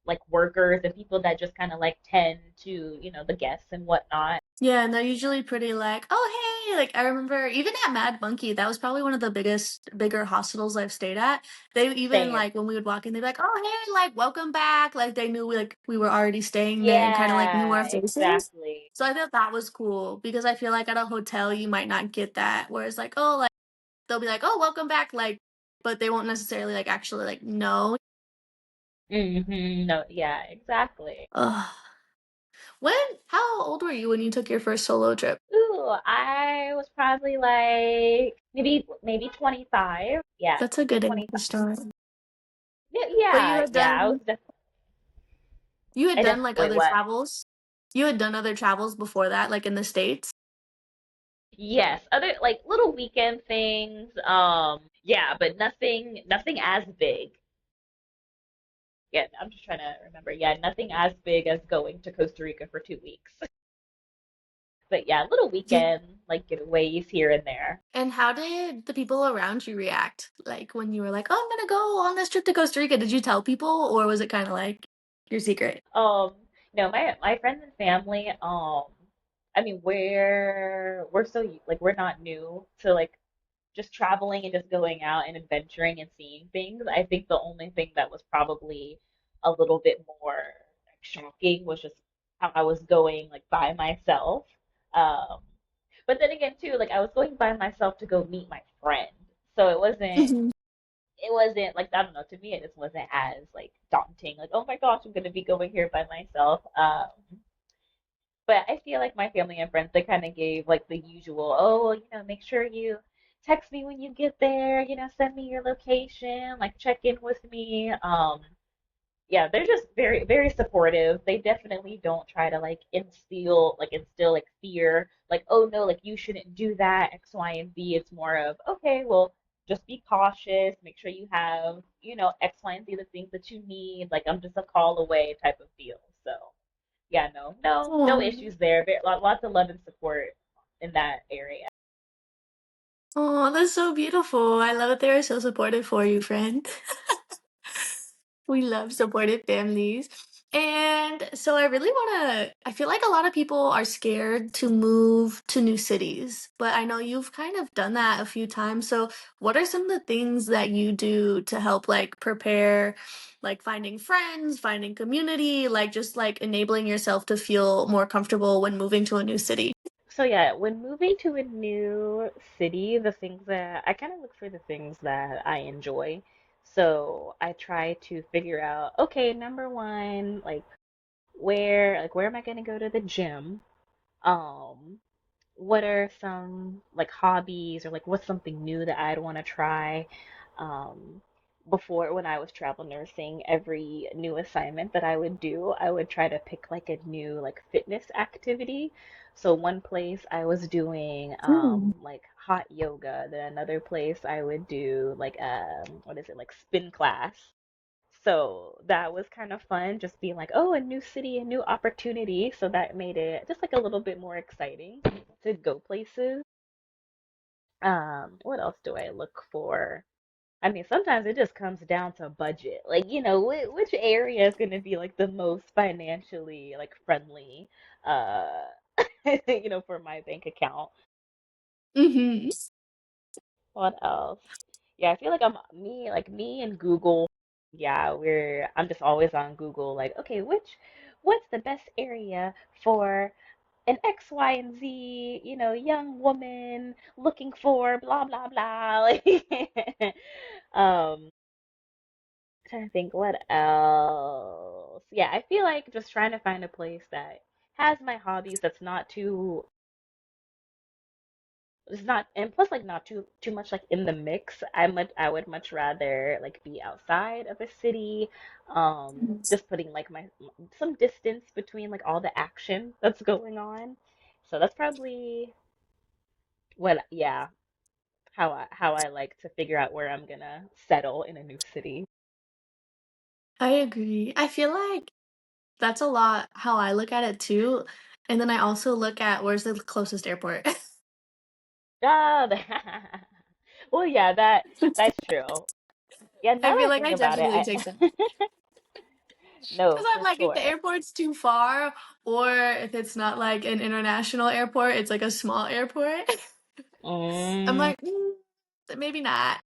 like workers and people that just kind of like tend to, the guests and whatnot. Yeah, and they're usually pretty like, "Oh, hey!" Like I remember even at Mad Monkey, that was probably one of the bigger hospitals I've stayed at. They even Same. like when we would walk in, they'd be like, "Oh, hey, like welcome back!" Like they knew we were already staying there and kind of like knew our Yeah, faces. exactly. So I thought that was cool because I feel like at a hotel you might not get that. Whereas like, oh, like they'll be like, "Oh, welcome back," like, but they won't necessarily like actually like know. No, yeah, exactly. Ugh. How old were you when you took your first solo trip? Ooh, I was probably like maybe 25. Yeah, That's a maybe good age to 25. start. Yeah, But you yeah, had yeah. I was done you had I done definitely like wait, other what? travels? You had done other travels before that, like in the States? Yes, other like little weekend things. Yeah, but nothing as big. Yeah, I'm just trying to remember. Yeah, nothing as big as going to Costa Rica for 2 weeks. But yeah, little Yeah. weekend like getaways here and there. And how did the people around you react? Like when you were like, "Oh, I'm gonna go on this trip to Costa Rica." Did you tell people or was it kind of like your secret? Um, no, my friends and family, I mean, we're so like we're not new to like just traveling and just going out and adventuring and seeing things. I think the only thing that was probably a little bit more like, shocking was just how I was going like by myself. Um, But then again, too, like I was going by myself to go meet my friend, so it wasn't like I don't know. To me, it just wasn't as like daunting. Like, oh my gosh, I'm gonna be going here by myself. But I feel like my family and friends, they kind of gave like the usual, oh, well, make sure you text me when you get there, send me your location, like check in with me. Yeah, they're just very, very supportive. They definitely don't try to like instill like fear, like, oh no, like you shouldn't do that, X, Y, and Z. It's more of, okay, well, just be cautious, make sure you have, X, Y, and Z, the things that you need. Like I'm just a call away type of deal. So yeah, no Oh, issues there. Lots of love and support in that area. oh, that's so beautiful. I love that they are so supportive for you, friend. We love supportive families. And so I really I feel like a lot of people are scared to move to new cities, but I know you've kind of done that a few times. So what are some of the things that you do to help like prepare, like finding friends, finding community, like just like enabling yourself to feel more comfortable when moving to a new city? So yeah, when moving to a new city, the things that I kind of look for the things that I enjoy. So I try to figure out, okay, number one, like where am I gonna go to the gym? Um, what are some like hobbies or like what's something new that I'd want to try? Um, Before when I was travel nursing, every new assignment that I would do, I would try to pick like a new like fitness activity. So one place I was doing Hmm. like hot yoga, then another place I would do like what is it like spin class. So that was kind of fun, just being like, oh, a new city, a new opportunity. So that made it just like a little bit more exciting to go places. What else do I look for? I mean, sometimes it just comes down to budget. Like, which area is going to be like the most financially like friendly, uh, for my bank account. Hmm. What else? Yeah, I feel like me and Google. Yeah, I'm just always on Google, like, okay, what's the best area for an X, Y, and Z, young woman looking for blah blah blah. Like, um, trying to think what else. Yeah, I feel like just trying to find a place that has my hobbies that's not too it's not and plus like not too much like in the mix. I would much rather like be outside of a city, just putting like my some distance between like all the action that's going on. So that's probably what yeah, how I like to figure out where I'm gonna settle in a new city. I agree. I feel like that's a lot how I look at it too. And then I also look at where's the closest airport. Ah, well yeah, that's true. Yeah, now I that feel I like think I about it, definitely I take that. no, Because I'm for like, if the sure. airport's too far, or if it's not like an international airport, it's like a small airport. I'm Mm, like, maybe not.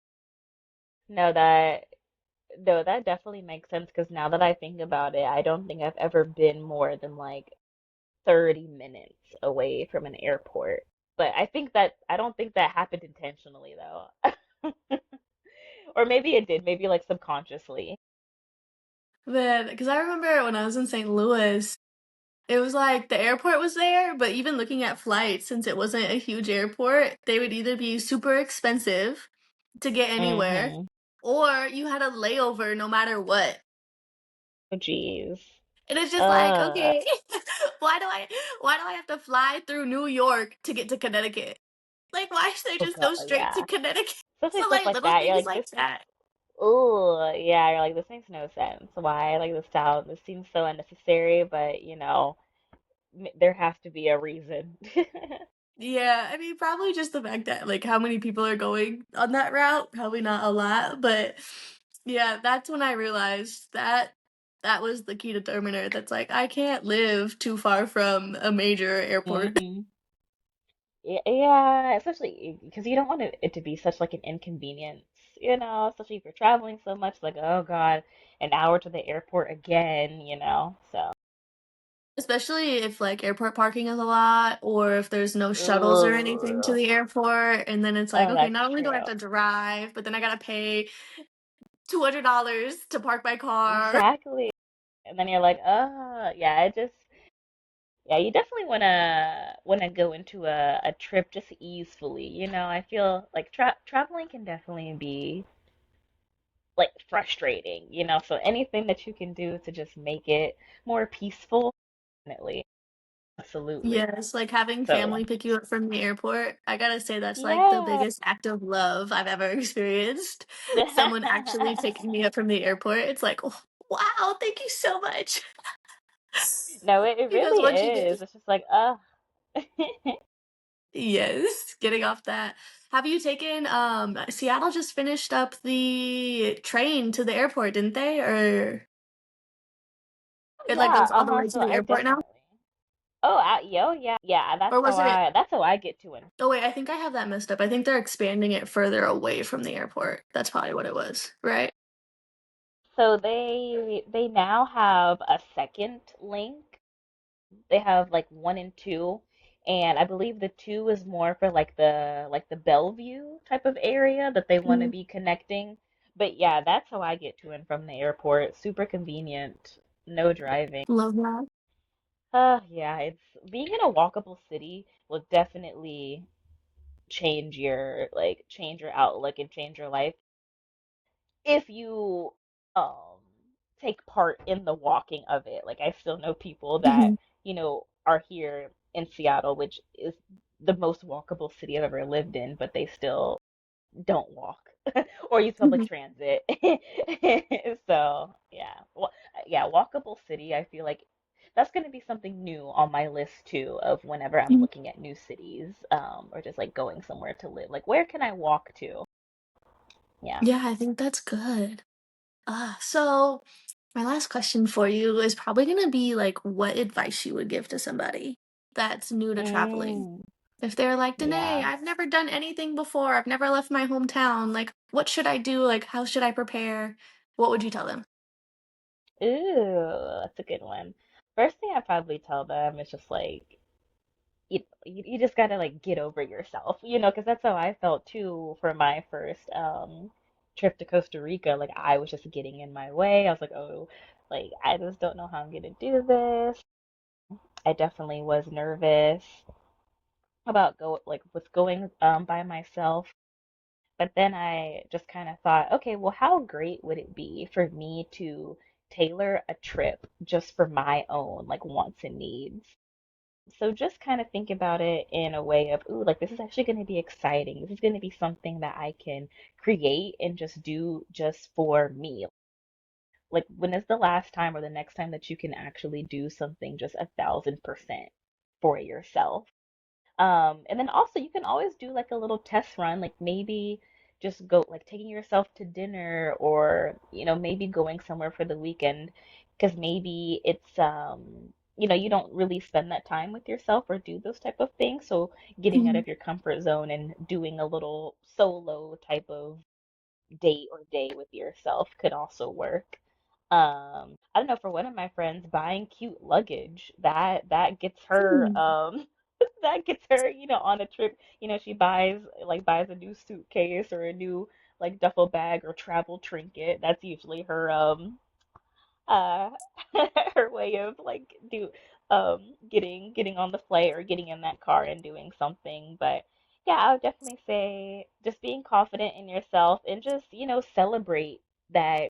no, that definitely makes sense because now that I think about it, I don't think I've ever been more than like 30 minutes away from an airport. But I don't think that happened intentionally though. Or maybe it did, maybe like subconsciously. But because I remember when I was in St. Louis, it was like the airport was there, but even looking at flights, since it wasn't a huge airport, they would either be super expensive to get anywhere, Mm-hmm. or you had a layover no matter what. Oh, geez. And it's just like, Uh, okay, why do I why do I have to fly through New York to get to Connecticut? Like, why should they oh just God, go straight to yeah. Connecticut? Especially So stuff like like little that. You're things like like this. that. Oh, yeah. You're like this makes no sense. Why? Like this sound. This seems so unnecessary, but there has to be a reason. Yeah, I mean probably just the fact that like how many people are going on that route, probably not a lot, but yeah, that's when I realized that that was the key determiner. That's like I can't live too far from a major airport. Hmm. Yeah, especially because you don't want it to be such like an inconvenience, especially if you're traveling so much, like, oh God, an hour to the airport again. So Especially if like airport parking is a lot or if there's no shuttles or anything to Ooh. the airport. And then it's like, Oh, okay, that's not only do I have true. to drive, but then I gotta pay $200 to park my car. Exactly. And then you're like, yeah, yeah, you definitely wanna go into a trip just easefully. I feel like traveling can definitely be like frustrating. So anything that you can do to just make it more peaceful, definitely, absolutely. Yes, like having So family pick you up from the airport. I gotta say that's like the yeah. biggest act of love I've ever experienced. Someone actually picking me up from the airport. It's like, oh, wow, thank you so much. No, it Because really once you get, is. It's just like, yes, getting off that. Have you taken, Seattle just finished up the train to the airport, didn't they? Or it like yeah, goes all the way to so the I airport now? definitely. Yo, yeah, yeah. Or was it, That's how I get to it. oh wait, I think I have that messed up. I think they're expanding it further away from the airport. That's probably what it was, right? So they now have a second link. They have like one and two, and I believe the two is more for like the Bellevue type of area that they want to Mm, be connecting. But yeah, that's how I get to and from the airport. Super convenient. No driving. love that. Yeah, it's being in a walkable city will definitely change your outlook and change your life if you um take part in the walking of it. Like I still know people that, Mhm, are here in Seattle, which is the most walkable city I've ever lived in, but they still don't walk or use public mhm, transit. So, yeah. Well, yeah, walkable city, I feel like that's going to be something new on my list too of whenever I'm mhm. looking at new cities, or just like going somewhere to live. Like, where can I walk to? Yeah. Yeah, I think that's good. So my last question for you is probably gonna be like what advice you would give to somebody that's new to traveling. Mm, If they're like, Danae, yeah. I've never done anything before, I've never left my hometown, like what should I do? Like how should I prepare? What would you tell them? Ooh, that's a good one. First thing I probably tell them is just like, you just gotta like get over yourself, because that's how I felt too for my first trip to Costa Rica. Like I was just getting in my way. I was like, oh, like I just don't know how I'm gonna do this. I definitely was nervous about go like with going by myself. But then I just kind of thought, okay, well, how great would it be for me to tailor a trip just for my own like wants and needs? So just kind of think about it in a way of, ooh, like this is actually going to be exciting. This is going to be something that I can create and just do just for me. Like when is the last time or the next time that you can actually do something just 1,000% for yourself? And then also you can always do like a little test run, like maybe just go like taking yourself to dinner or, maybe going somewhere for the weekend because maybe it's you don't really spend that time with yourself or do those type of things. So getting out Mhm, of your comfort zone and doing a little solo type of date or day with yourself could also work. I don't know, for one of my friends, buying cute luggage, that gets her mhm, that gets her, on a trip. She buys a new suitcase or a new like duffel bag or travel trinket. That's usually her uh her way of like do getting on the flight or getting in that car and doing something. But yeah, I would definitely say just being confident in yourself and just, celebrate that,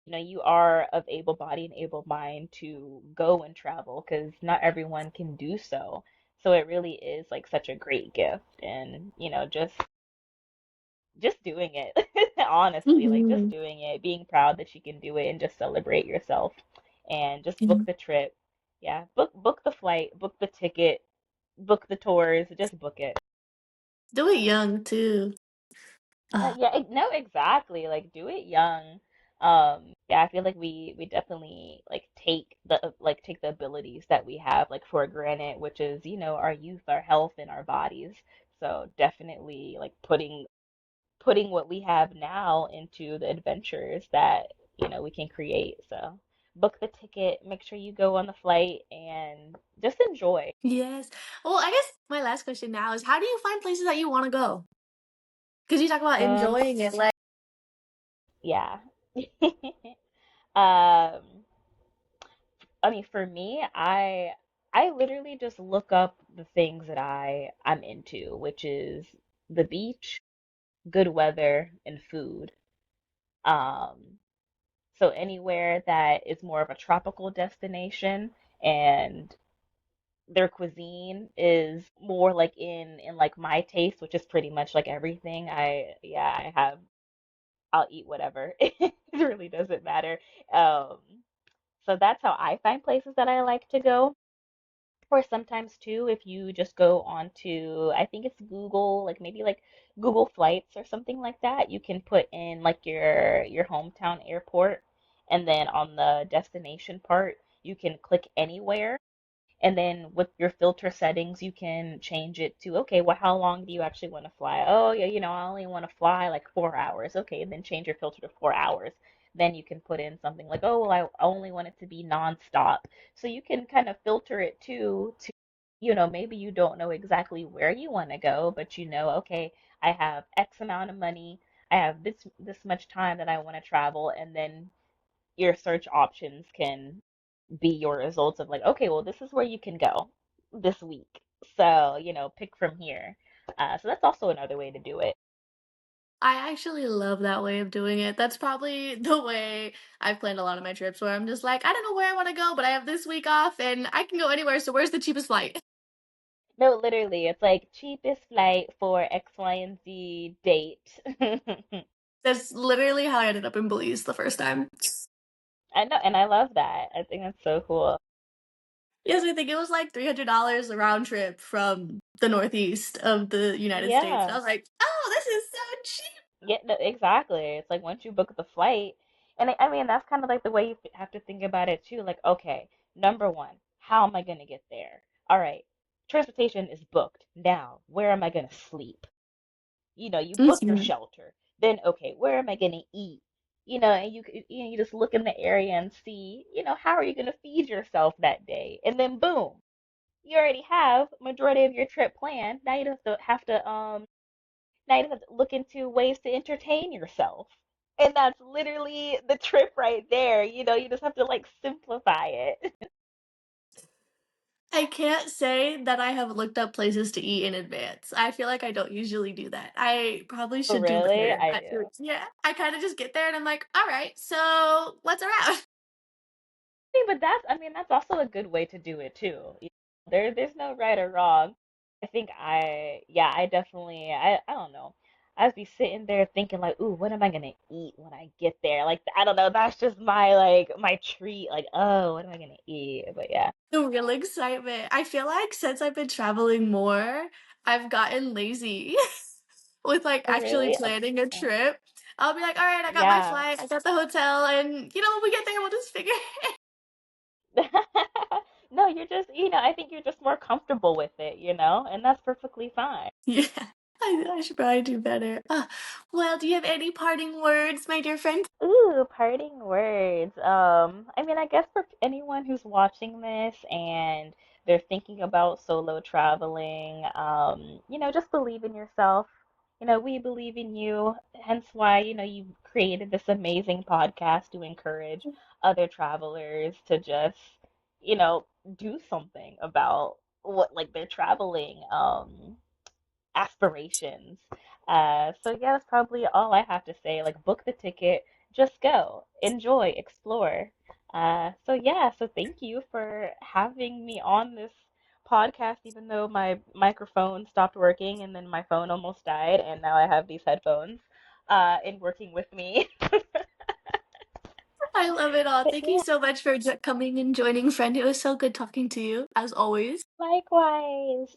you are of able body and able mind to go and travel because not everyone can do so. So it really is like such a great gift and, just doing it. Honestly, like just mhm. doing it, being proud that you can do it and just celebrate yourself and just book Mhm. the trip. Yeah, book the flight, book the ticket, book the tours, just book it. Do it young too. Uh, Yeah, no, exactly. Like do it young. Yeah, I feel like we definitely take the abilities that we have like for granted, which is, our youth, our health, and our bodies. So definitely like putting what we have now into the adventures that, we can create. So book the ticket, make sure you go on the flight, and just enjoy. Yes. Well, I guess my last question now is how do you find places that you want to go? Because you talk about Um, enjoying it, like, yeah. Um, I mean, for me, I literally just look up the things that I'm into, which is the beach, good weather, and food. Um, so anywhere that is more of a tropical destination and their cuisine is more like in like my taste, which is pretty much like everything. I'll eat whatever. It really doesn't matter. Um, so that's how I find places that I like to go. Or sometimes too, if you just go onto, I think it's Google, like maybe like Google Flights or something like that, you can put in like your hometown airport, and then on the destination part, you can click anywhere. And then with your filter settings, you can change it to, okay, well, how long do you actually want to fly? Oh, yeah, I only want to fly like 4 hours. Okay, then change your filter to 4 hours. Then you can put in something like, oh, well, I only want it to be nonstop. So you can kind of filter it too to, maybe you don't know exactly where you want to go, but okay, I have X amount of money. I have this much time that I want to travel, and then your search options can be your results of like, okay, well, this is where you can go this week. So, pick from here. So that's also another way to do it. I actually love that way of doing it. That's probably the way I've planned a lot of my trips where I'm just like, I don't know where I want to go, but I have this week off and I can go anywhere. So where's the cheapest flight? No, literally, it's like cheapest flight for X, Y, and Z date. That's literally how I ended up in Belize the first time. I know, and I love that. I think that's so cool. Yes, I think it was like $300 a round trip from the northeast of the United States. And I Yeah. was like, oh, this is so cheap. Yeah, no, exactly. It's like once you book the flight, and I mean that's kind of like the way you have to think about it too. Like, okay, number one, how am I gonna get there? All right, transportation is booked. Now, where am I gonna sleep? You book your Mhm. shelter. Then, okay, where am I gonna eat? And you just look in the area and see, how are you gonna feed yourself that day? And then boom, you already have majority of your trip planned. Now you just have to look into ways to entertain yourself. And that's literally the trip right there. You just have to like simplify it. I can't say that I have looked up places to eat in advance. I feel like I don't usually do that. I probably should do Really, better I at do. doing, yeah, I kind of just get there and I'm like, all right, so what's around? But that's also a good way to do it too. There's no right or wrong. I think yeah, I definitely, I don't know. I'd be sitting there thinking like, ooh, what am I gonna eat when I get there? Like, I don't know. That's just my treat. Like, oh, what am I gonna eat? But yeah. The real excitement. I feel like since I've been traveling more, I've gotten lazy with like Oh, actually really? planning a trip. I'll be like, all right, I got my Yeah. flight, I got the hotel, and when we get there, we'll just figure it. No, I think you're just more comfortable with it, and that's perfectly fine. Yeah, I should probably do better. Well, do you have any parting words, my dear friend? Ooh, parting words. I mean, I guess for anyone who's watching this and they're thinking about solo traveling, just believe in yourself. We believe in you, hence why, you created this amazing podcast to encourage other travelers to just, do something about what like they're traveling. Aspirations. So yeah, that's probably all I have to say. Like book the ticket, just go, enjoy, explore. So yeah, so thank you for having me on this podcast, even though my microphone stopped working and then my phone almost died, and now I have these headphones in working with me. I love it all. But Thank you yeah, so much for coming and joining, friend. It was so good talking to you, as always. likewise.